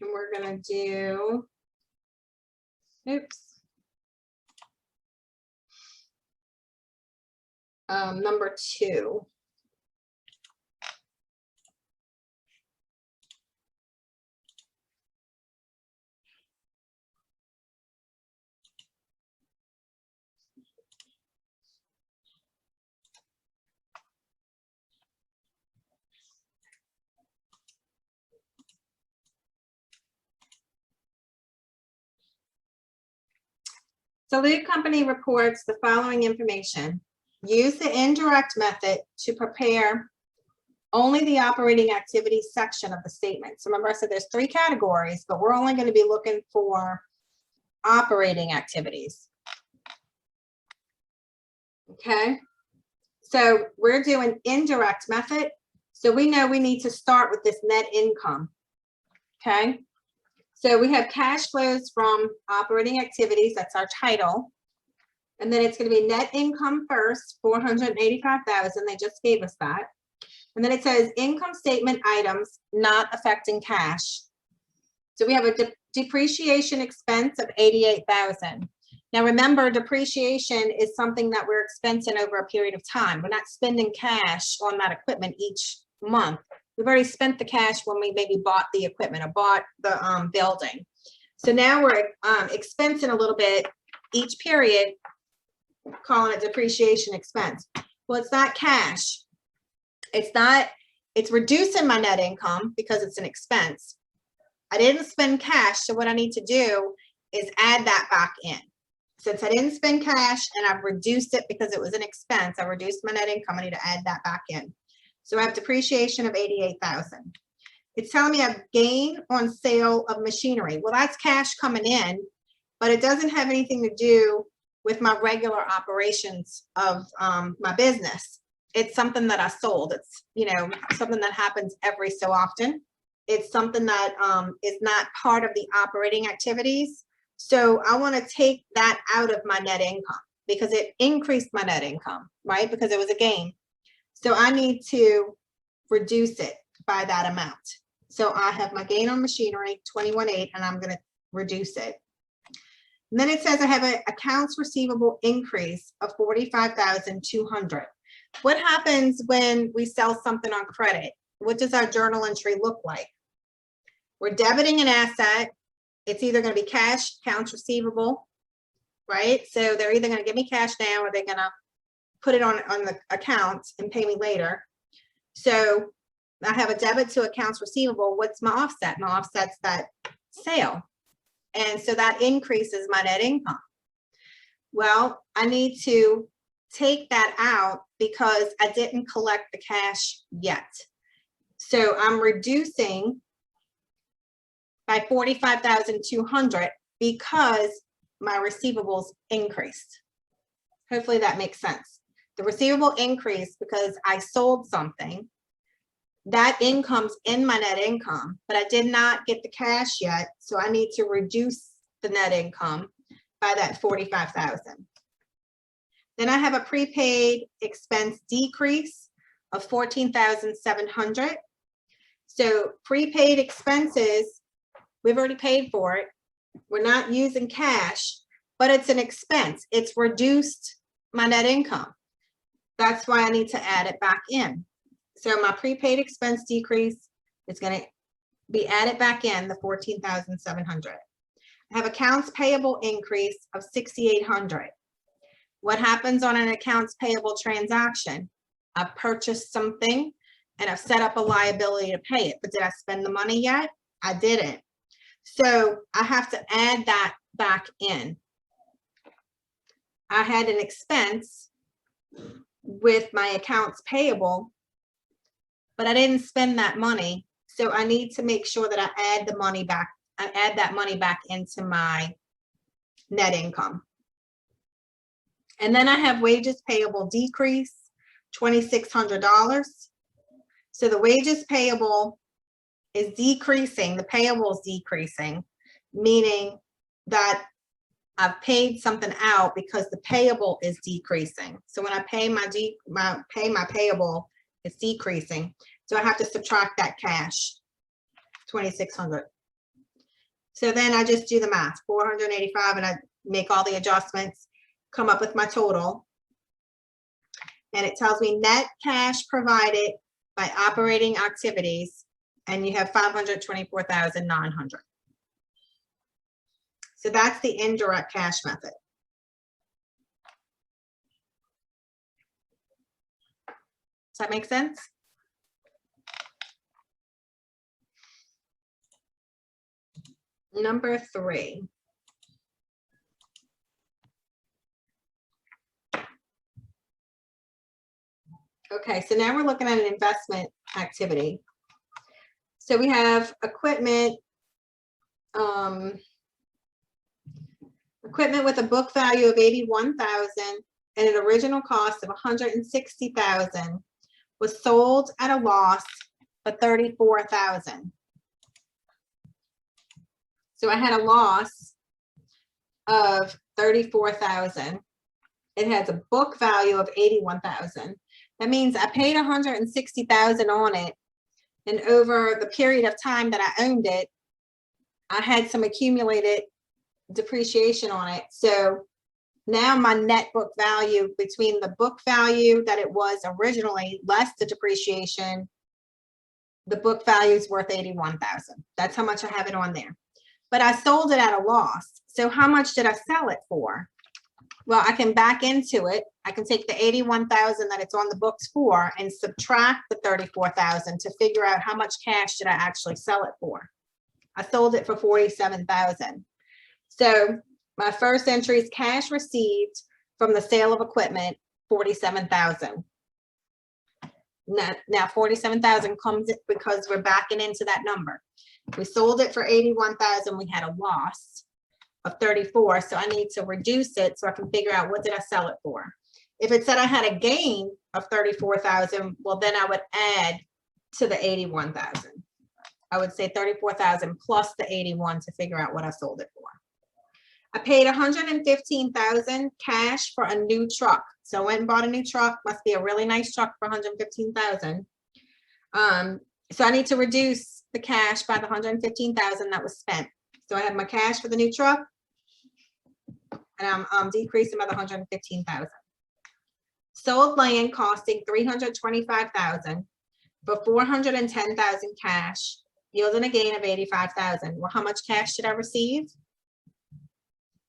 And we're gonna do, number 2. So lead company reports the following information. Use the indirect method to prepare only the operating activities section of the statement. So remember I said there's 3 categories, but we're only going to be looking for operating activities. Okay, so we're doing indirect method. So we know we need to start with this net income. Okay. So we have cash flows from operating activities, that's our title. And then it's going to be net income first, 485,000, they just gave us that. And then it says income statement items not affecting cash. So we have a depreciation expense of 88,000. Now remember, depreciation is something that we're expensing over a period of time. We're not spending cash on that equipment each month. We've already spent the cash when we maybe bought the equipment or bought the building. So now we're expensing a little bit each period, calling it depreciation expense. Well, it's not cash. It's reducing my net income because it's an expense. I didn't spend cash, so what I need to do is add that back in. Since I didn't spend cash and I've reduced it because it was an expense, I reduced my net income, I need to add that back in. So I have depreciation of 88,000. It's telling me I have gain on sale of machinery. Well, that's cash coming in, but it doesn't have anything to do with my regular operations of my business. It's something that I sold. It's, something that happens every so often. It's something that is not part of the operating activities. So I want to take that out of my net income because it increased my net income, right? Because it was a gain. So I need to reduce it by that amount. So I have my gain on machinery, 21,800, and I'm going to reduce it. And then it says I have an accounts receivable increase of 45,200. What happens when we sell something on credit? What does our journal entry look like? We're debiting an asset. It's either going to be cash, accounts receivable, right? So they're either going to give me cash now or they're going to put it on the account and pay me later. So I have a debit to accounts receivable. What's my offset? My offset's that sale. And so that increases my net income. Well, I need to take that out because I didn't collect the cash yet. So I'm reducing by 45,200 because my receivables increased. Hopefully that makes sense. The receivable increased because I sold something. That income's in my net income, but I did not get the cash yet. So I need to reduce the net income by that 45,000. Then I have a prepaid expense decrease of 14,700. So prepaid expenses, we've already paid for it. We're not using cash, but it's an expense. It's reduced my net income. That's why I need to add it back in. So my prepaid expense decrease is going to be added back in, the 14,700. I have accounts payable increase of 6,800. What happens on an accounts payable transaction? I've purchased something and I've set up a liability to pay it, but did I spend the money yet? I didn't. So I have to add that back in. I had an expense with my accounts payable, but I didn't spend that money. So I need to make sure that I add the money back. I add that money back into my net income. And then I have wages payable decrease, $2,600. So the wages payable is decreasing, the payable is decreasing, meaning that I've paid something out because the payable is decreasing. So when I pay my payable, it's decreasing. So I have to subtract that cash, 2,600. So then I just do the math, 485, and I make all the adjustments, come up with my total. And it tells me net cash provided by operating activities, and you have 524,900. So that's the indirect cash method. Does that make sense? Number 3. Okay, so now we're looking at an investment activity. So we have equipment, equipment with a book value of 81,000 and an original cost of 160,000 was sold at a loss for 34,000. So I had a loss of 34,000. It has a book value of 81,000. That means I paid 160,000 on it, and over the period of time that I owned it, I had some accumulated depreciation on it. So now my net book value, between the book value that it was originally less the depreciation, the book value is worth 81,000. That's how much I have it on there. But I sold it at a loss. So how much did I sell it for? Well, I can back into it. I can take the 81,000 that it's on the books for and subtract the 34,000 to figure out how much cash did I actually sell it for. I sold it for 47,000. So my first entry is cash received from the sale of equipment, 47,000. Now 47,000 comes because we're backing into that number. We sold it for 81,000, we had a loss of 34, so I need to reduce it so I can figure out what did I sell it for. If it said I had a gain of 34,000, well, then I would add to the 81,000. I would say 34,000 plus the 81 to figure out what I sold it for. I paid 115,000 cash for a new truck. So I went and bought a new truck. Must be a really nice truck for 115,000. So I need to reduce the cash by the 115,000 that was spent. So I have my cash for the new truck, and I'm decreasing by the 115,000. Sold land costing 325,000 for 410,000 cash, yielding a gain of 85,000. Well, how much cash did I receive?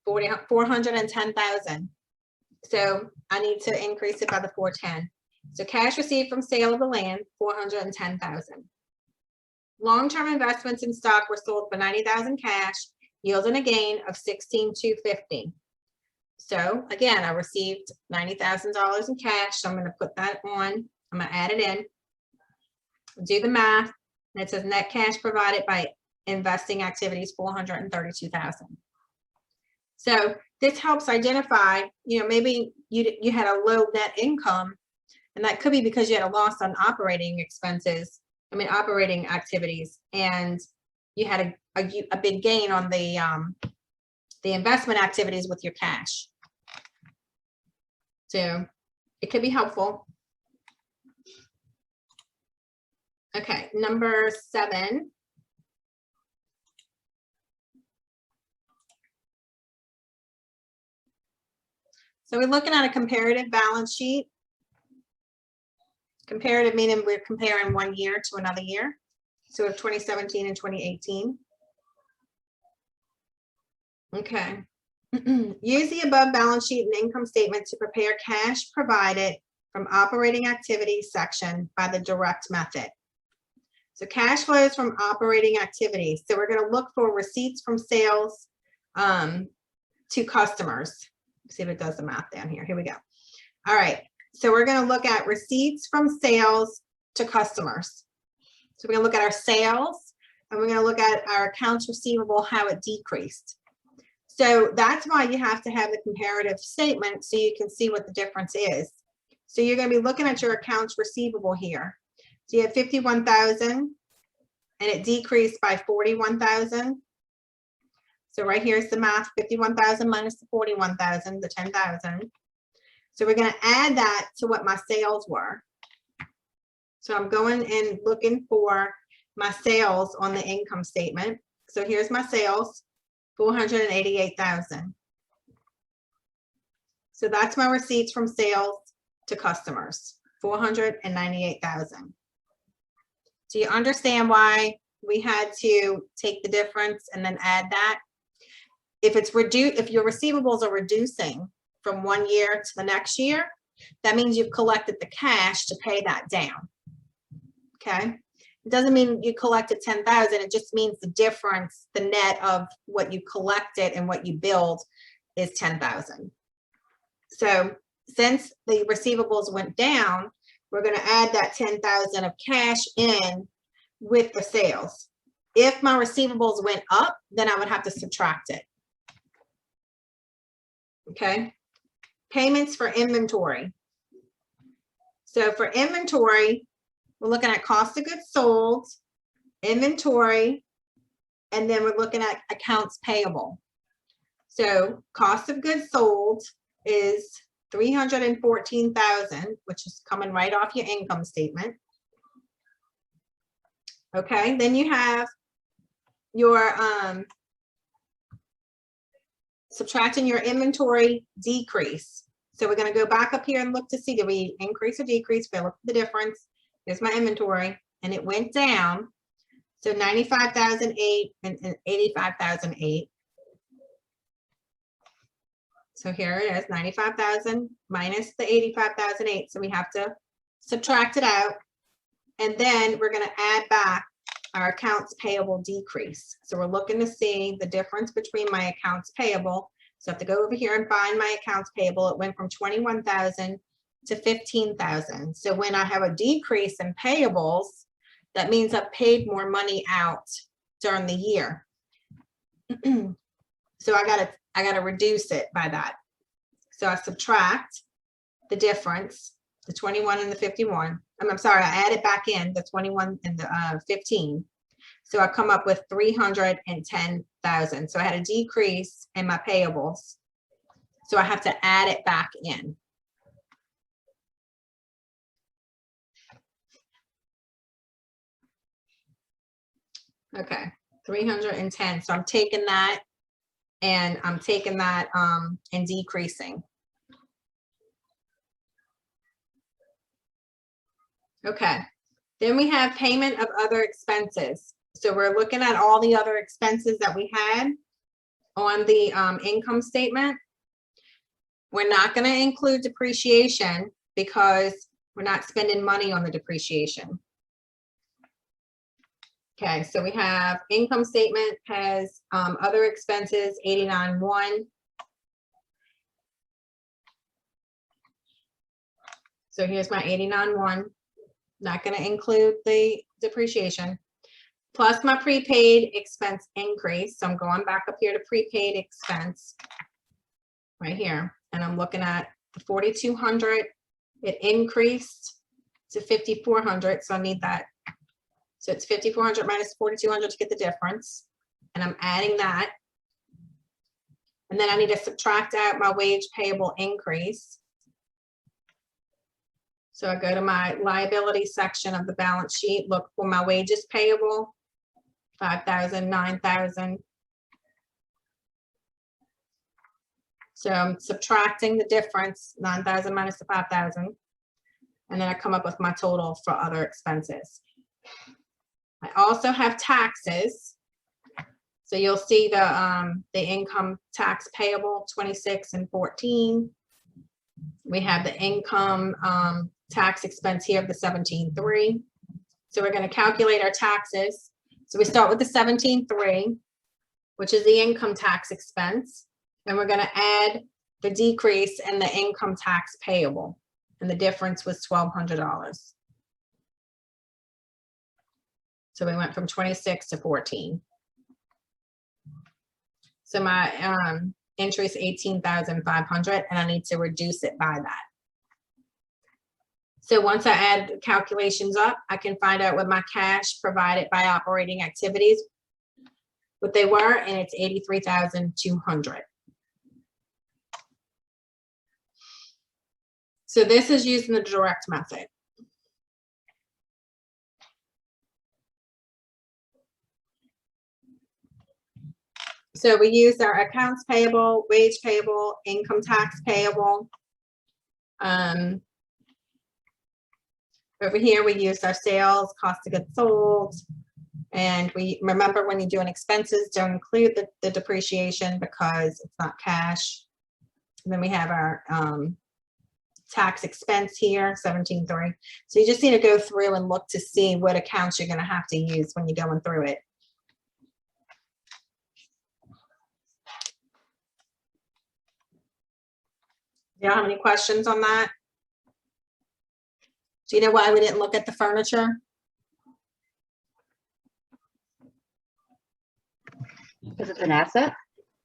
410,000. So I need to increase it by the 410. So cash received from sale of the land, 410,000. Long-term investments in stock were sold for 90,000 cash, yielding a gain of 16,250. So again, I received $90,000 in cash. So I'm going to put that on. I'm going to add it in, do the math, and it says net cash provided by investing activities, 432,000. So this helps identify, maybe you had a low net income, and that could be because you had a loss on operating expenses, operating activities, and you had a big gain on the investment activities with your cash. So it could be helpful. Okay, number 7. So we're looking at a comparative balance sheet. Comparative meaning we're comparing one year to another year. So we have 2017 and 2018. Okay. Use the above balance sheet and income statement to prepare cash provided from operating activities section by the direct method. So cash flows from operating activities. So we're going to look for receipts from sales to customers. See if it does the math down here. Here we go. All right. So we're going to look at receipts from sales to customers. So we're going to look at our sales, and we're going to look at our accounts receivable, how it decreased. So that's why you have to have the comparative statement so you can see what the difference is. So you're going to be looking at your accounts receivable here. So you have 51,000 and it decreased by 41,000. So right here is the math, 51,000 minus the 41,000, the 10,000. So we're going to add that to what my sales were. So I'm going and looking for my sales on the income statement. So here's my sales, 488,000. So that's my receipts from sales to customers, 498,000. Do you understand why we had to take the difference and then add that? If it's reduced, if your receivables are reducing from one year to the next year, that means you've collected the cash to pay that down. Okay. It doesn't mean you collected 10,000. It just means the difference, the net of what you collected and what you billed is 10,000. So since the receivables went down, we're going to add that 10,000 of cash in with the sales. If my receivables went up, then I would have to subtract it. Okay. Payments for inventory. So for inventory, we're looking at cost of goods sold, inventory, and then we're looking at accounts payable. So cost of goods sold is 314,000, which is coming right off your income statement. Okay, then you have your subtracting your inventory decrease. So we're going to go back up here and look to see, did we increase or decrease? We'll look at the difference. Here's my inventory, and it went down. So 95,008 and 85,008. So here it is, 95,000 minus the 85,008. So we have to subtract it out. And then we're going to add back our accounts payable decrease. So we're looking to see the difference between my accounts payable. So I have to go over here and find my accounts payable. It went from 21,000 to 15,000. So when I have a decrease in payables, that means I've paid more money out during the year. So I gotta reduce it by that. So I subtract the difference, the 21 and the 51. I'm sorry, I added back in the 21 and the 15. So I come up with 310,000. So I had a decrease in my payables. So I have to add it back in. Okay, 310. So I'm taking that and I'm taking that and decreasing. Okay, then we have payment of other expenses. So we're looking at all the other expenses that we had on the income statement. We're not going to include depreciation because we're not spending money on the depreciation. Okay, so we have income statement has other expenses, 89.1. So here's my 89.1. Not going to include the depreciation. Plus my prepaid expense increase. So I'm going back up here to prepaid expense right here. And I'm looking at the 4,200. It increased to 5,400. So I need that. So it's 5,400 minus 4,200 to get the difference. And I'm adding that. And then I need to subtract out my wage payable increase. So I go to my liability section of the balance sheet, look for my wages payable, 5,000, 9,000. So I'm subtracting the difference, 9,000 minus the 5,000. And then I come up with my total for other expenses. I also have taxes. So you'll see the income tax payable, 26 and 14. We have the income tax expense here of the 17.3. So we're going to calculate our taxes. So we start with the 17.3, which is the income tax expense. And we're going to add the decrease in the income tax payable. And the difference was $1,200. So we went from 26 to 14. So my entry is 18,500 and I need to reduce it by that. So once I add the calculations up, I can find out what my cash provided by operating activities, what they were, and it's 83,200. So this is using the direct method. So we use our accounts payable, wage payable, income tax payable. Over here, we use our sales, cost of goods sold. And we remember when you're doing expenses, don't include the depreciation because it's not cash. And then we have our tax expense here, 17.3. So you just need to go through and look to see what accounts you're going to have to use when you're going through it. Do y'all have any questions on that? Do you know why we didn't look at the furniture? Because it's an asset.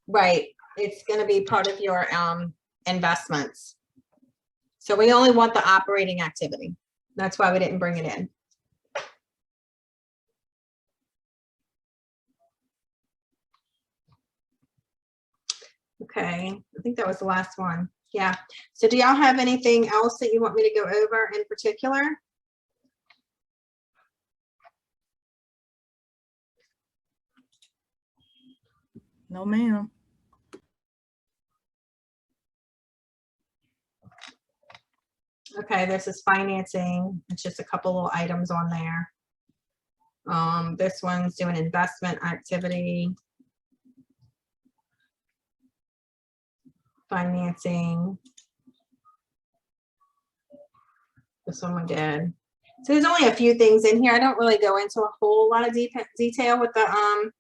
Right. It's going to be part of your investments. So we only want the operating activity. That's why we didn't bring it in. Okay. I think that was the last one. Yeah. So do y'all have anything else that you want me to go over in particular? No, ma'am. Okay, this is financing. It's just a couple little items on there. This one's doing investment activity. Financing. This one we did. So there's only a few things in here. I don't really go into a whole lot of detail with the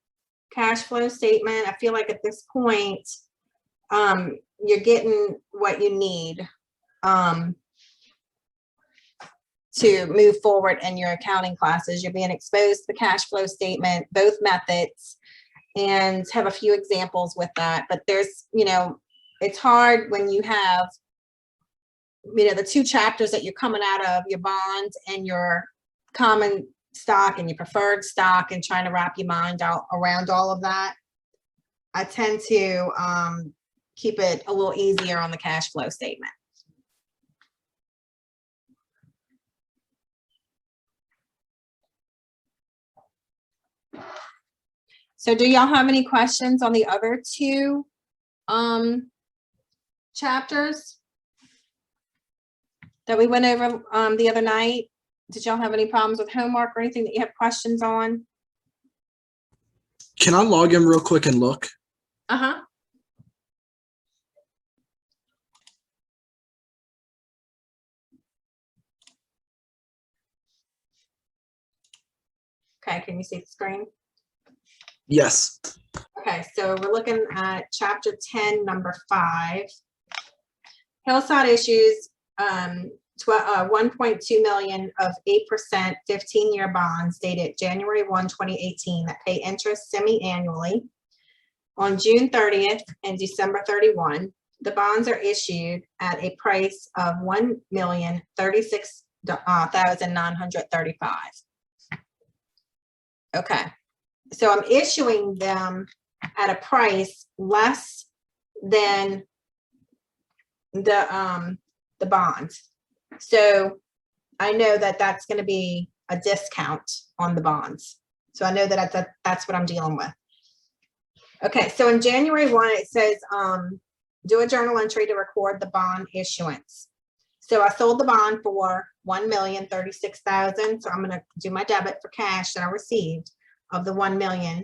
cash flow statement. I feel like at this point, you're getting what you need. to move forward in your accounting classes. You're being exposed to the cash flow statement, both methods, and have a few examples with that. But there's, it's hard when you have, the two chapters that you're coming out of, your bonds and your common stock and your preferred stock, and trying to wrap your mind out around all of that. I tend to keep it a little easier on the cash flow statement. So do y'all have any questions on the other two chapters that we went over the other night? Did y'all have any problems with homework or anything that you have questions on? Can I log in real quick and look? Uh-huh. Okay, can you see the screen? Yes. Okay, so we're looking at chapter 10, number 5. Hillside issues 1.2 million of 8% 15-year bonds dated January 1, 2018 that pay interest semi-annually on June 30th and December 31. The bonds are issued at a price of $1,036,935. Okay, so I'm issuing them at a price less than the bonds. So I know that that's going to be a discount on the bonds. So I know that that's what I'm dealing with. Okay, so in January 1, it says do a journal entry to record the bond issuance. So I sold the bond for $1,036,000. So I'm going to do my debit for cash that I received of the 1 million.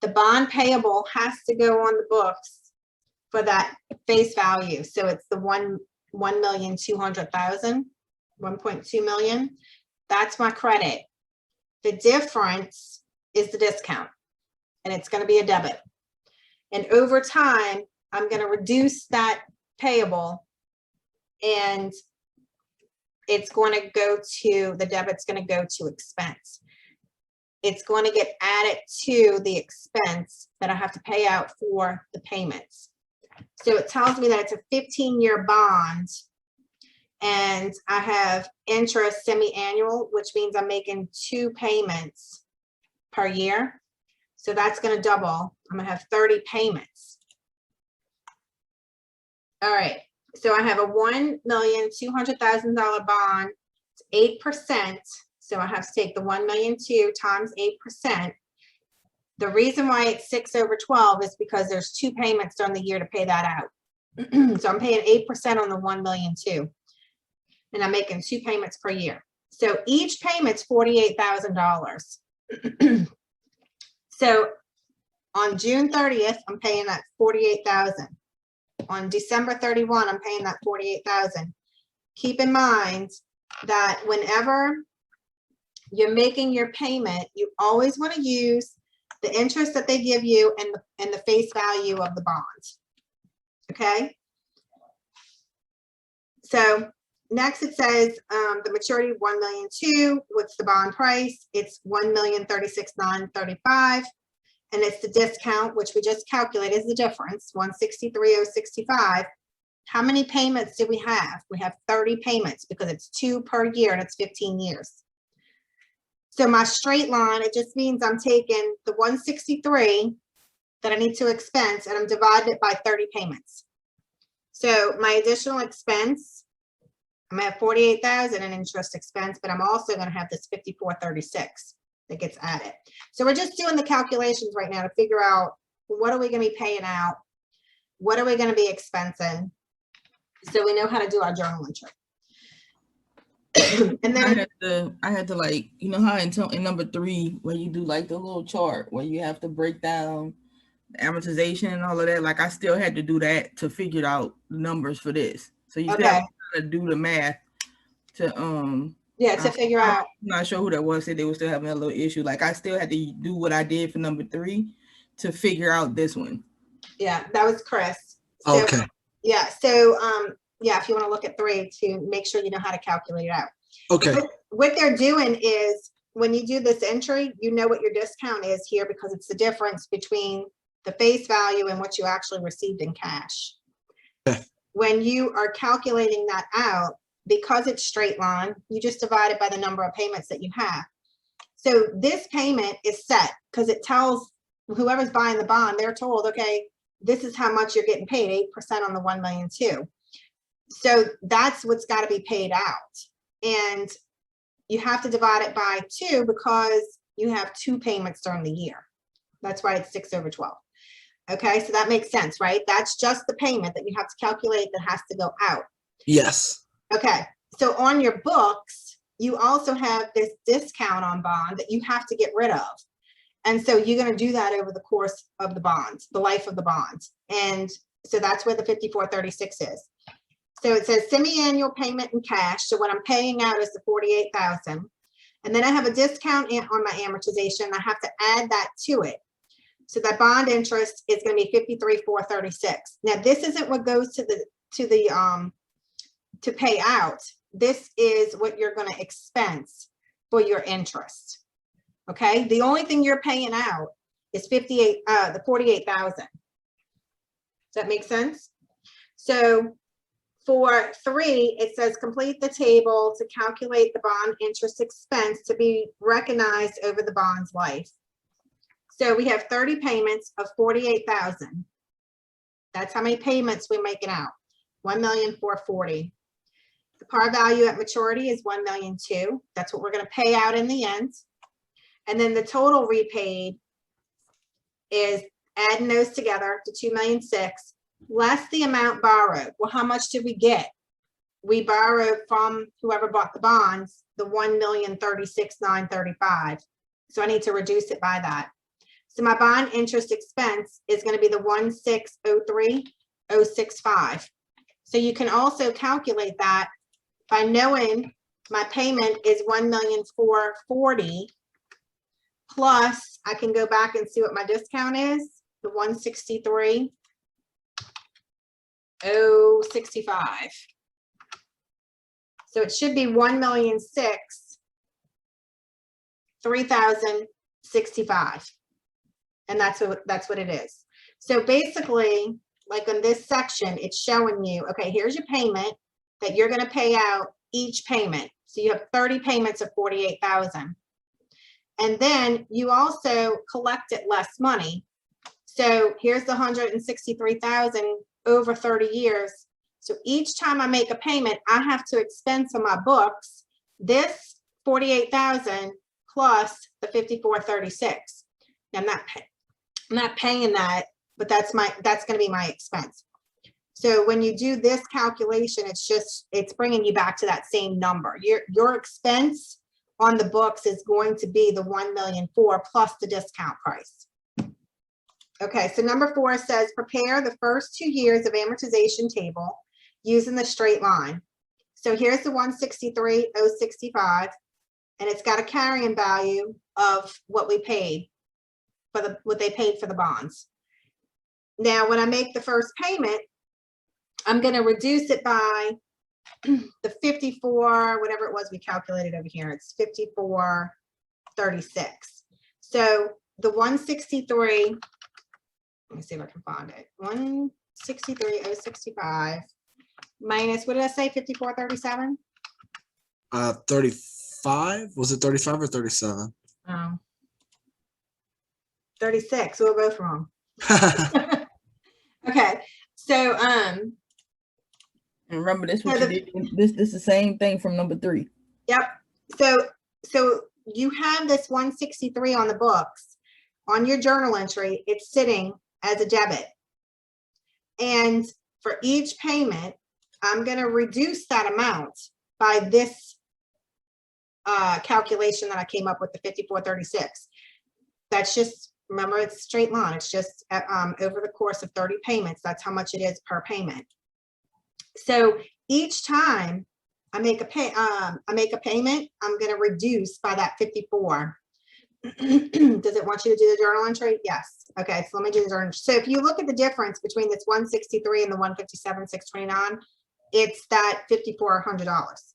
The bond payable has to go on the books for that face value. So it's the 1,200,000, 1.2 million. That's my credit. The difference is the discount, and it's going to be a debit. And over time, I'm going to reduce that payable, and it's going to go to, the debit's going to go to expense. It's going to get added to the expense that I have to pay out for the payments. So it tells me that it's a 15-year bond, and I have interest semi-annual, which means I'm making 2 payments per year. So that's going to double. I'm going to have 30 payments. All right. So I have a $1,200,000 bond, 8%. So I have to take the 1,200,000 times 8%. The reason why it's 6/12 is because there's 2 payments during the year to pay that out. So I'm paying 8% on the 1,200,000, and I'm making 2 payments per year. So each payment's $48,000. So on June 30th, I'm paying that $48,000. On December 31, I'm paying that $48,000. Keep in mind that whenever you're making your payment, you always want to use the interest that they give you and the face value of the bond. Okay. So next it says the maturity 1,200,000. What's the bond price? It's $1,036,935, and it's the discount, which we just calculated is the difference, $163,065. How many payments do we have? We have 30 payments because it's 2 per year and it's 15 years. So my straight line, it just means I'm taking the 163 that I need to expense, and I'm dividing it by 30 payments. So my additional expense, I'm gonna have 48,000 in interest expense, but I'm also gonna have this 5436 that gets added. So we're just doing the calculations right now to figure out, what are we gonna be paying out? What are we gonna be expensing? So we know how to do our journal entry. And then I had to like, you know how in number 3, where you do like the little chart where you have to break down the amortization and all of that. Like I still had to do that to figure out the numbers for this. So you still have to do the math to to figure out. I'm not sure who that was, said they were still having a little issue. Like I still had to do what I did for number 3 to figure out this one. Yeah, that was Chris. So, Okay. yeah, so yeah, if you want to look at 3 to make sure you know how to calculate it out. Okay. what they're doing is when you do this entry, you know what your discount is here because it's the difference between the face value and what you actually received in cash. Okay. When you are calculating that out, because it's straight line, you just divide it by the number of payments that you have. So this payment is set because it tells whoever's buying the bond, they're told, okay, this is how much you're getting paid, 8% on the 1,000,002. So that's what's got to be paid out. And you have to divide it by 2 because you have 2 payments during the year. That's why it's 6/12. Okay, so that makes sense, right? That's just the payment that you have to calculate that has to go out. Yes. Okay, so on your books, you also have this discount on bond that you have to get rid of. And so you're going to do that over the course of the bonds, the life of the bonds. And so that's where the 5436 is. So it says semi-annual payment in cash. So what I'm paying out is the 48,000. And then I have a discount on my amortization. I have to add that to it. So that bond interest is going to be 53,436. Now this isn't what goes to pay out. This is what you're going to expense for your interest. Okay, the only thing you're paying out is the 48,000. Does that make sense? So for 3, it says complete the table to calculate the bond interest expense to be recognized over the bond's life. So we have 30 payments of 48,000. That's how many payments we're making out. 1,440,000. The par value at maturity is 1,002,000. That's what we're going to pay out in the end. And then the total repaid is adding those together to 2,006,000 less the amount borrowed. Well, how much did we get? We borrowed from whoever bought the bonds, the 1,036,935. So I need to reduce it by that. So my bond interest expense is going to be the 1,603,065. So you can also calculate that by knowing my payment is 1,440,000 plus I can go back and see what my discount is, the 163,065. So it should be 1,006,3,065. And that's what it is. So basically, like on this section, it's showing you, okay, here's your payment that you're going to pay out each payment. So you have 30 payments of 48,000. And then you also collected less money. So here's the 163,000 over 30 years. So each time I make a payment, I have to expense on my books this 48,000 plus the 5436. Now, I'm not paying that, but that's going to be my expense. So when you do this calculation, it's bringing you back to that same number. Your expense on the books is going to be the 1,004,000 plus the discount price. Okay, so number 4 says prepare the first 2 years of amortization table using the straight line. So here's the 163,065, and it's got a carrying value of what we paid for what they paid for the bonds. Now, when I make the first payment, I'm going to reduce it by the 54, whatever it was we calculated over here. It's 5436. So the 163, let me see if I can find it. 163,065 minus, what did I say, 5437? 35. Was it 35 or 37? Oh, 36. We were both wrong. Okay, so And remember, this what you did. This is the same thing from number 3. Yep. So you have this 163 on the books. On your journal entry, it's sitting as a debit. And for each payment, I'm going to reduce that amount by this calculation that I came up with, the 5436. That's just, remember, it's straight line. It's just over the course of 30 payments. That's how much it is per payment. So each time I make a payment, I'm going to reduce by that 54. Does it want you to do the journal entry? Yes. Okay, so let me do the journal entry. So if you look at the difference between this 163 and the 157,629, it's that $5,400.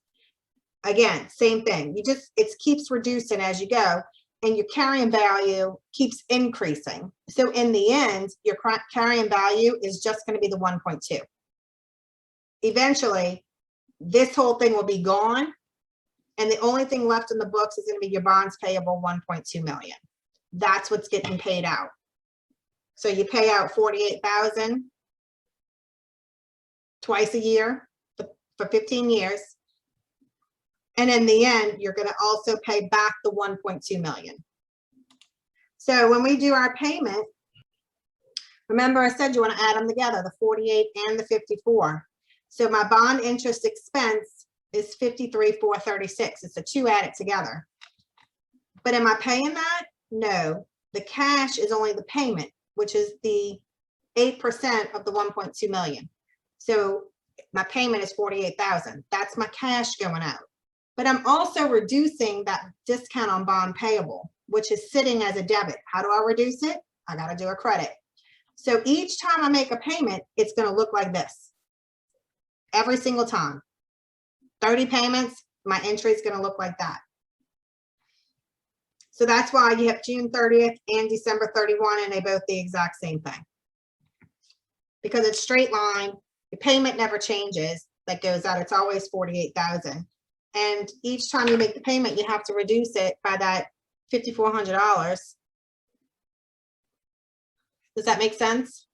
Again, same thing. It keeps reducing as you go, and your carrying value keeps increasing. So in the end, your carrying value is just going to be the 1.2. Eventually, this whole thing will be gone, and the only thing left in the books is going to be your bonds payable 1.2 million. That's what's getting paid out. So you pay out 48,000 twice a year for 15 years. And in the end, you're going to also pay back the 1.2 million. So when we do our payment, remember I said you want to add them together, the 48 and the 54. So my bond interest expense is 53,436. It's the two added together. But am I paying that? No. The cash is only the payment, which is the 8% of the 1.2 million. So my payment is 48,000. That's my cash going out. But I'm also reducing that discount on bond payable, which is sitting as a debit. How do I reduce it? I got to do a credit. So each time I make a payment, it's going to look like this. Every single time. 30 payments, my entry is going to look like that. So that's why you have June 30th and December 31, and they both the exact same thing. Because it's straight line, the payment never changes that goes out. It's always 48,000. And each time you make the payment, you have to reduce it by that $5,400. Does that make sense?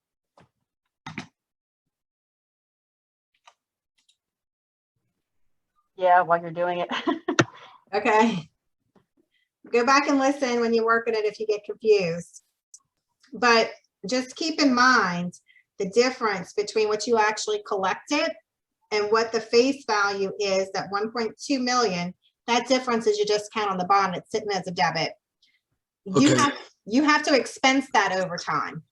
Yeah, while you're doing it. Okay. Go back and listen when you're working it if you get confused. But just keep in mind the difference between what you actually collected and what the face value is, that 1.2 million. That difference is your discount on the bond. It's sitting as a debit. Okay. You have to expense that over time.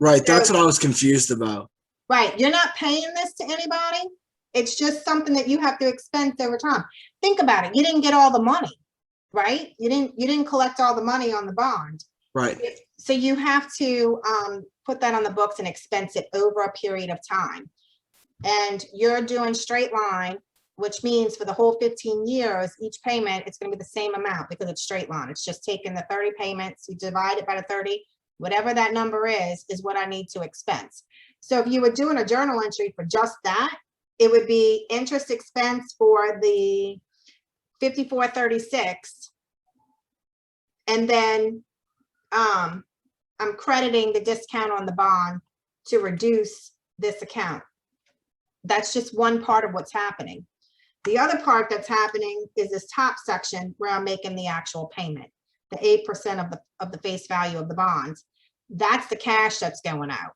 Right. That's what I was confused about. Right. You're not paying this to anybody. It's just something that you have to expense over time. Think about it. You didn't get all the money, right? You didn't collect all the money on the bond. Right. So you have to put that on the books and expense it over a period of time. And you're doing straight line, which means for the whole 15 years, each payment, it's going to be the same amount because it's straight line. It's just taking the 30 payments, you divide it by the 30, whatever that number is what I need to expense. So if you were doing a journal entry for just that, it would be interest expense for the 5436. And then I'm crediting the discount on the bond to reduce this account. That's just one part of what's happening. The other part that's happening is this top section where I'm making the actual payment, the 8% of the face value of the bonds. That's the cash that's going out.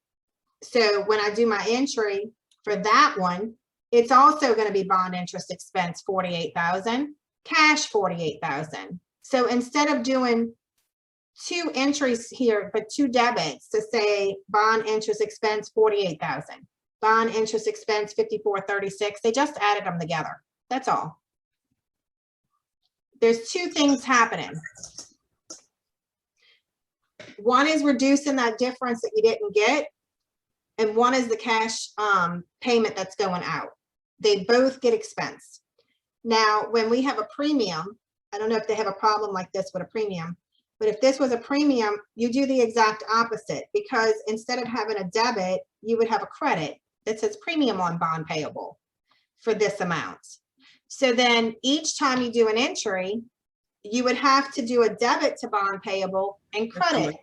So when I do my entry for that one, it's also going to be bond interest expense 48,000, cash 48,000. So instead of doing two entries here, but two debits to say bond interest expense 48,000, bond interest expense 5436, they just added them together. That's all. There's two things happening. One is reducing that difference that you didn't get, and one is the cash payment that's going out. They both get expensed. Now, when we have a premium, I don't know if they have a problem like this with a premium, but if this was a premium, you do the exact opposite, because instead of having a debit, you would have a credit that says premium on bond payable for this amount. So then each time you do an entry, you would have to do a debit to bond payable and credit.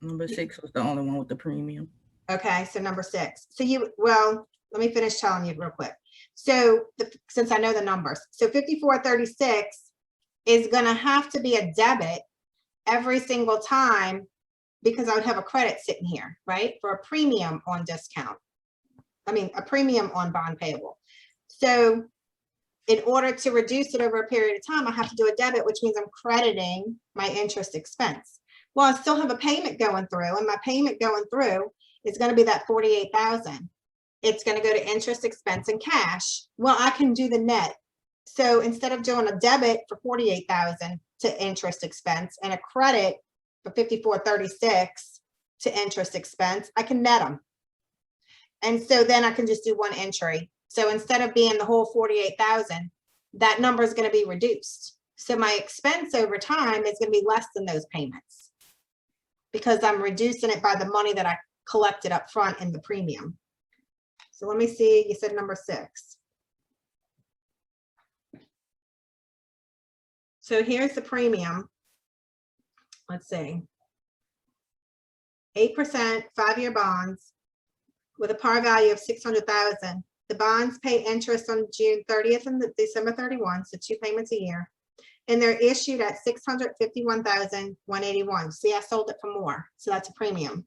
Number six was the only one with the premium. Okay, so number 6. So well, let me finish telling you real quick. So since I know the numbers, so 5436 is gonna have to be a debit every single time, because I would have a credit sitting here, right? For a premium on discount. I mean, a premium on bond payable. So in order to reduce it over a period of time, I have to do a debit, which means I'm crediting my interest expense. Well, I still have a payment going through, and my payment going through is going to be that 48,000. It's going to go to interest expense and cash. Well, I can do the net. So instead of doing a debit for 48,000 to interest expense and a credit for 5436 to interest expense, I can net them. And so then I can just do one entry. So instead of being the whole 48,000, that number is going to be reduced. So my expense over time is going to be less than those payments because I'm reducing it by the money that I collected up front in the premium. So let me see, you said number 6. So here's the premium. Let's see. 8% 5-year bonds with a par value of 600,000. The bonds pay interest on June 30th and December 31, so 2 payments a year. And they're issued at 651,181. See, I sold it for more, so that's a premium.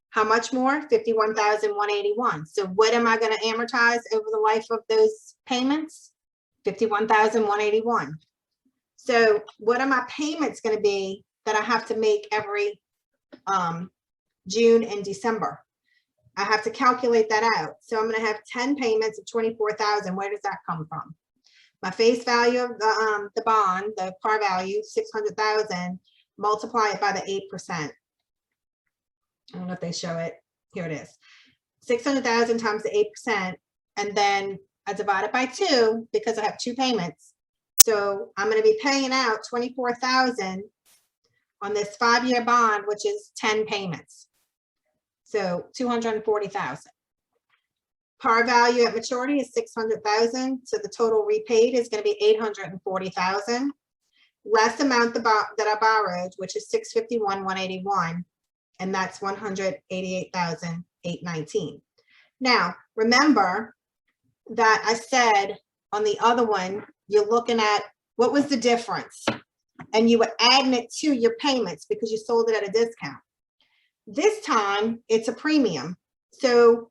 How much more? 51,181. So what am I going to amortize over the life of those payments? 51,181. So what are my payments going to be that I have to make every June and December? I have to calculate that out. So I'm going to have 10 payments of 24,000. Where does that come from? My face value of the bond, the par value, 600,000, multiply it by the 8%. I don't know if they show it. Here it is. 600,000 times the 8%, and then I divide it by 2 because I have 2 payments. So I'm going to be paying out 24,000 on this 5-year bond, which is 10 payments. So 240,000. Par value at maturity is 600,000. So the total repaid is going to be 840,000. Less amount that I borrowed, which is 651,181, and that's 188,819. Now, remember that I said on the other one, you're looking at what was the difference, and you were adding it to your payments because you sold it at a discount. This time it's a premium, so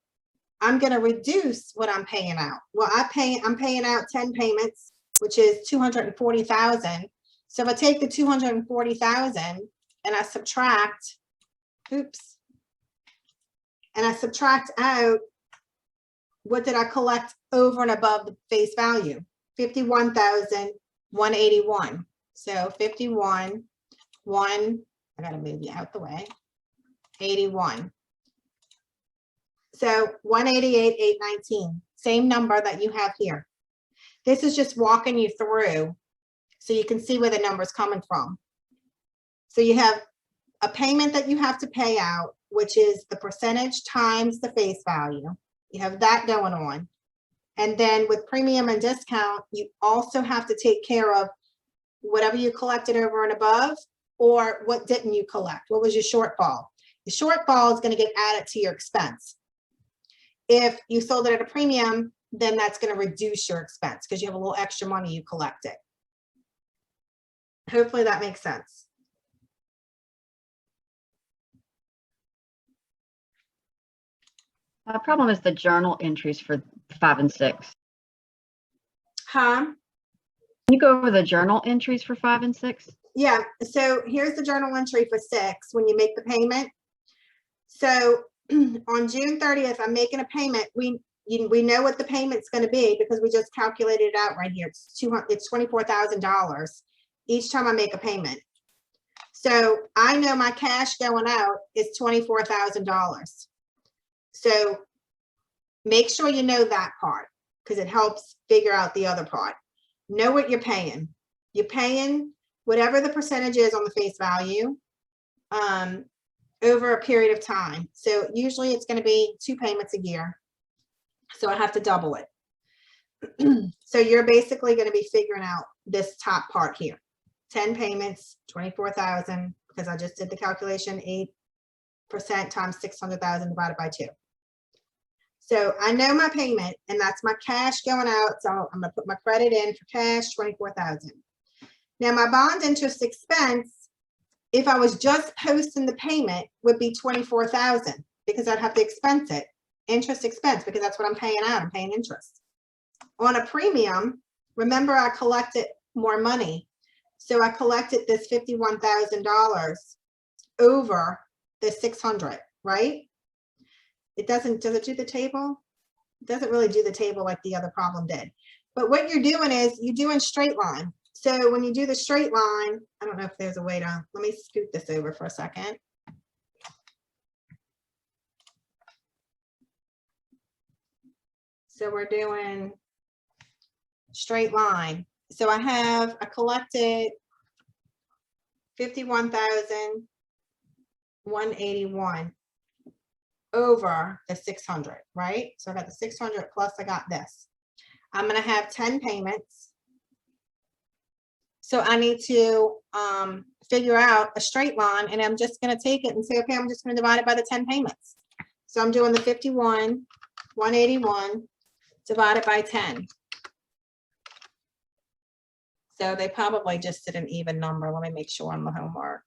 I'm going to reduce what I'm paying out. Well, I'm paying out 10 payments, which is 240,000. So if I take the 240,000 and I subtract, oops, and I subtract out, what did I collect over and above the face value? 51,181. So 51, 1, I gotta move you out the way, 81. So 188,819, same number that you have here. This is just walking you through so you can see where the number's coming from. So you have a payment that you have to pay out, which is the percentage times the face value. You have that going on. And then with premium and discount, you also have to take care of whatever you collected over and above, or what didn't you collect? What was your shortfall? The shortfall is going to get added to your expense. If you sold it at a premium, then that's going to reduce your expense because you have a little extra money you collected. Hopefully that makes sense. The problem is the journal entries for 5 and 6. Huh? Can you go over the journal entries for 5 and 6? Yeah, so here's the journal entry for 6 when you make the payment. So on June 30th, I'm making a payment. We know what the payment's going to be because we just calculated it out right here. It's $24,000 each time I make a payment. So I know my cash going out is $24,000. So make sure you know that part because it helps figure out the other part. Know what you're paying. You're paying whatever the percentage is on the face value over a period of time. So usually it's going to be 2 payments a year. So I have to double it. So you're basically going to be figuring out this top part here. 10 payments, 24,000, because I just did the calculation, 8% times 600,000 divided by 2. So I know my payment, and that's my cash going out. So I'm going to put my credit in for cash, 24,000. Now my bond interest expense, if I was just posting the payment, would be 24,000 because I'd have to expense it, interest expense, because that's what I'm paying out. I'm paying interest. On a premium, remember I collected more money. So I collected this $51,000 over the 600, right? It doesn't, does it do the table? It doesn't really do the table like the other problem did. But what you're doing is you're doing straight line. So when you do the straight line, I don't know if there's a way to, let me scoot this over for a second. So we're doing straight line. So I collected 51,181 over the 600, right? So I got the 600 plus I got this. I'm gonna have 10 payments. So I need to figure out a straight line, and I'm just gonna take it and say, okay, I'm just gonna divide it by the 10 payments. So I'm doing the 51,181 divided by 10. So they probably just did an even number. Let me make sure on the homework.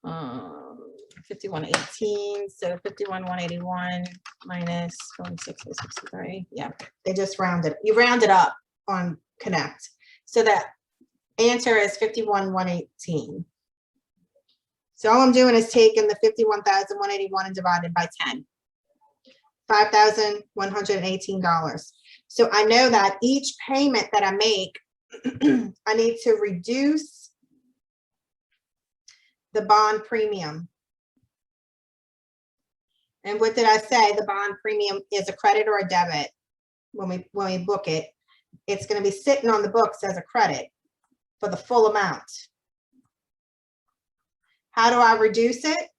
5118, so 51,181 minus 46,63. Yeah, they just rounded. You round it up on Connect. So that answer is 51,118. So all I'm doing is taking the 51,181 and divided by 10. $5,118. So I know that each payment that I make, I need to reduce the bond premium. And what did I say? The bond premium is a credit or a debit. When we book it, it's going to be sitting on the books as a credit for the full amount. How do I reduce it?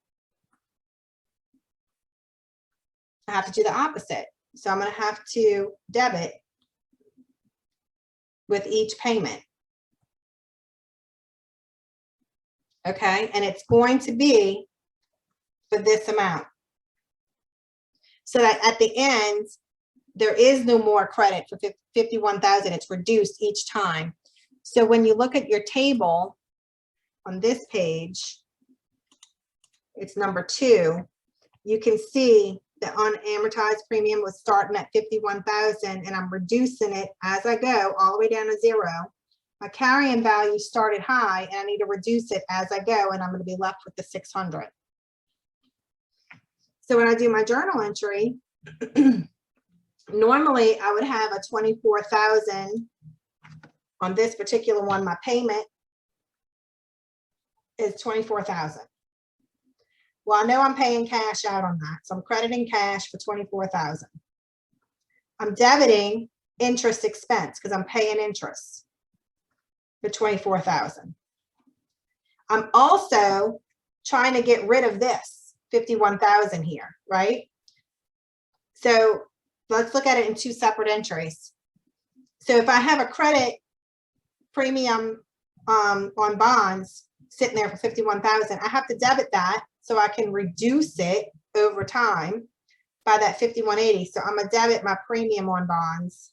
I have to do the opposite. So I'm going to have to debit with each payment. Okay, and it's going to be for this amount. So that at the end, there is no more credit for 51,000. It's reduced each time. So when you look at your table on this page, it's number 2, you can see the unamortized premium was starting at 51,000, and I'm reducing it as I go all the way down to 0. My carrying value started high, and I need to reduce it as I go, and I'm going to be left with the 600. So when I do my journal entry, normally I would have a 24,000 on this particular one. My payment is 24,000. Well, I know I'm paying cash out on that, so I'm crediting cash for 24,000. I'm debiting interest expense because I'm paying interest for 24,000. I'm also trying to get rid of this 51,000 here, right? So let's look at it in 2 separate entries. So if I have a credit premium on bonds sitting there for 51,000, I have to debit that so I can reduce it over time by that 5180. So I'm gonna debit my premium on bonds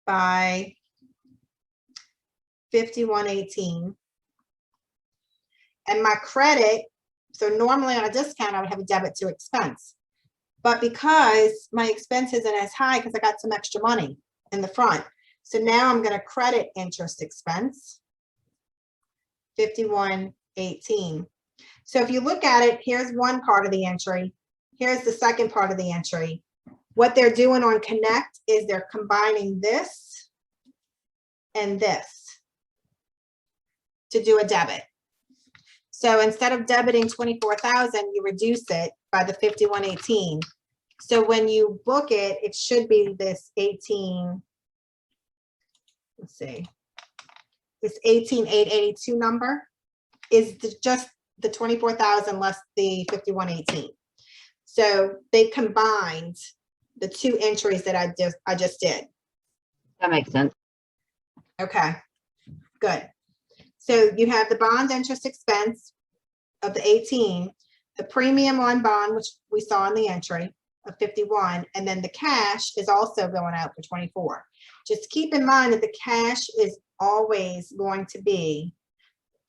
by 5118. And my credit, so normally on a discount, I would have a debit to expense. But because my expense isn't as high because I got some extra money in the front. So now I'm going to credit interest expense, 5118. So if you look at it, here's one part of the entry. Here's the second part of the entry. What they're doing on Connect is they're combining this and this to do a debit. So instead of debiting 24,000, you reduce it by the 5118. So when you book it, it should be this 18. Let's see. This 18,882 number is just the 24,000 less the 5118. So they combined the 2 entries that I just did. That makes sense. Okay, good. So you have the bond interest expense of the 18, the premium on bond, which we saw in the entry of 51, and then the cash is also going out for 24. Just keep in mind that the cash is always going to be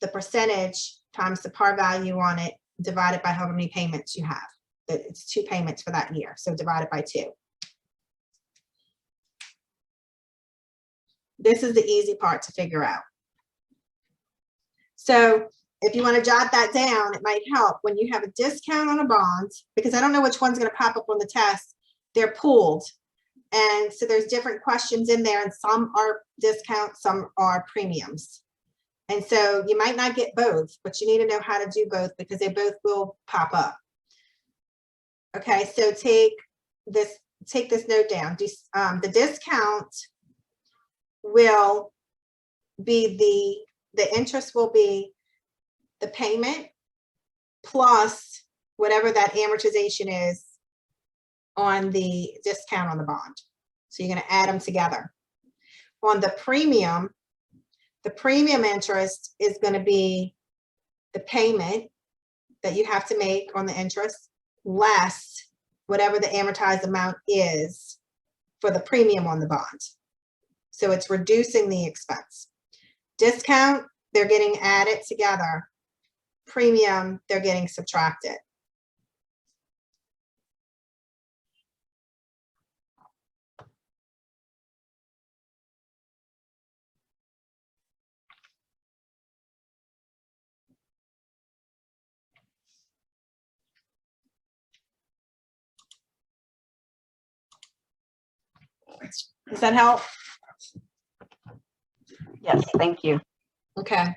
the percentage times the par value on it divided by how many payments you have. It's 2 payments for that year, so divided by 2. This is the easy part to figure out. So if you want to jot that down, it might help when you have a discount on a bond, because I don't know which one's going to pop up on the test. They're pooled. And so there's different questions in there, and some are discounts, some are premiums. And so you might not get both, but you need to know how to do both because they both will pop up. Okay, so take this, take this note down. The discount will be the interest will be the payment plus whatever that amortization is on the discount on the bond. So you're going to add them together. On the premium interest is going to be the payment that you have to make on the interest less whatever the amortized amount is for the premium on the bond. So it's reducing the expense. Discount, they're getting added together. Premium, they're getting subtracted. Does that help? Yes, thank you. Okay.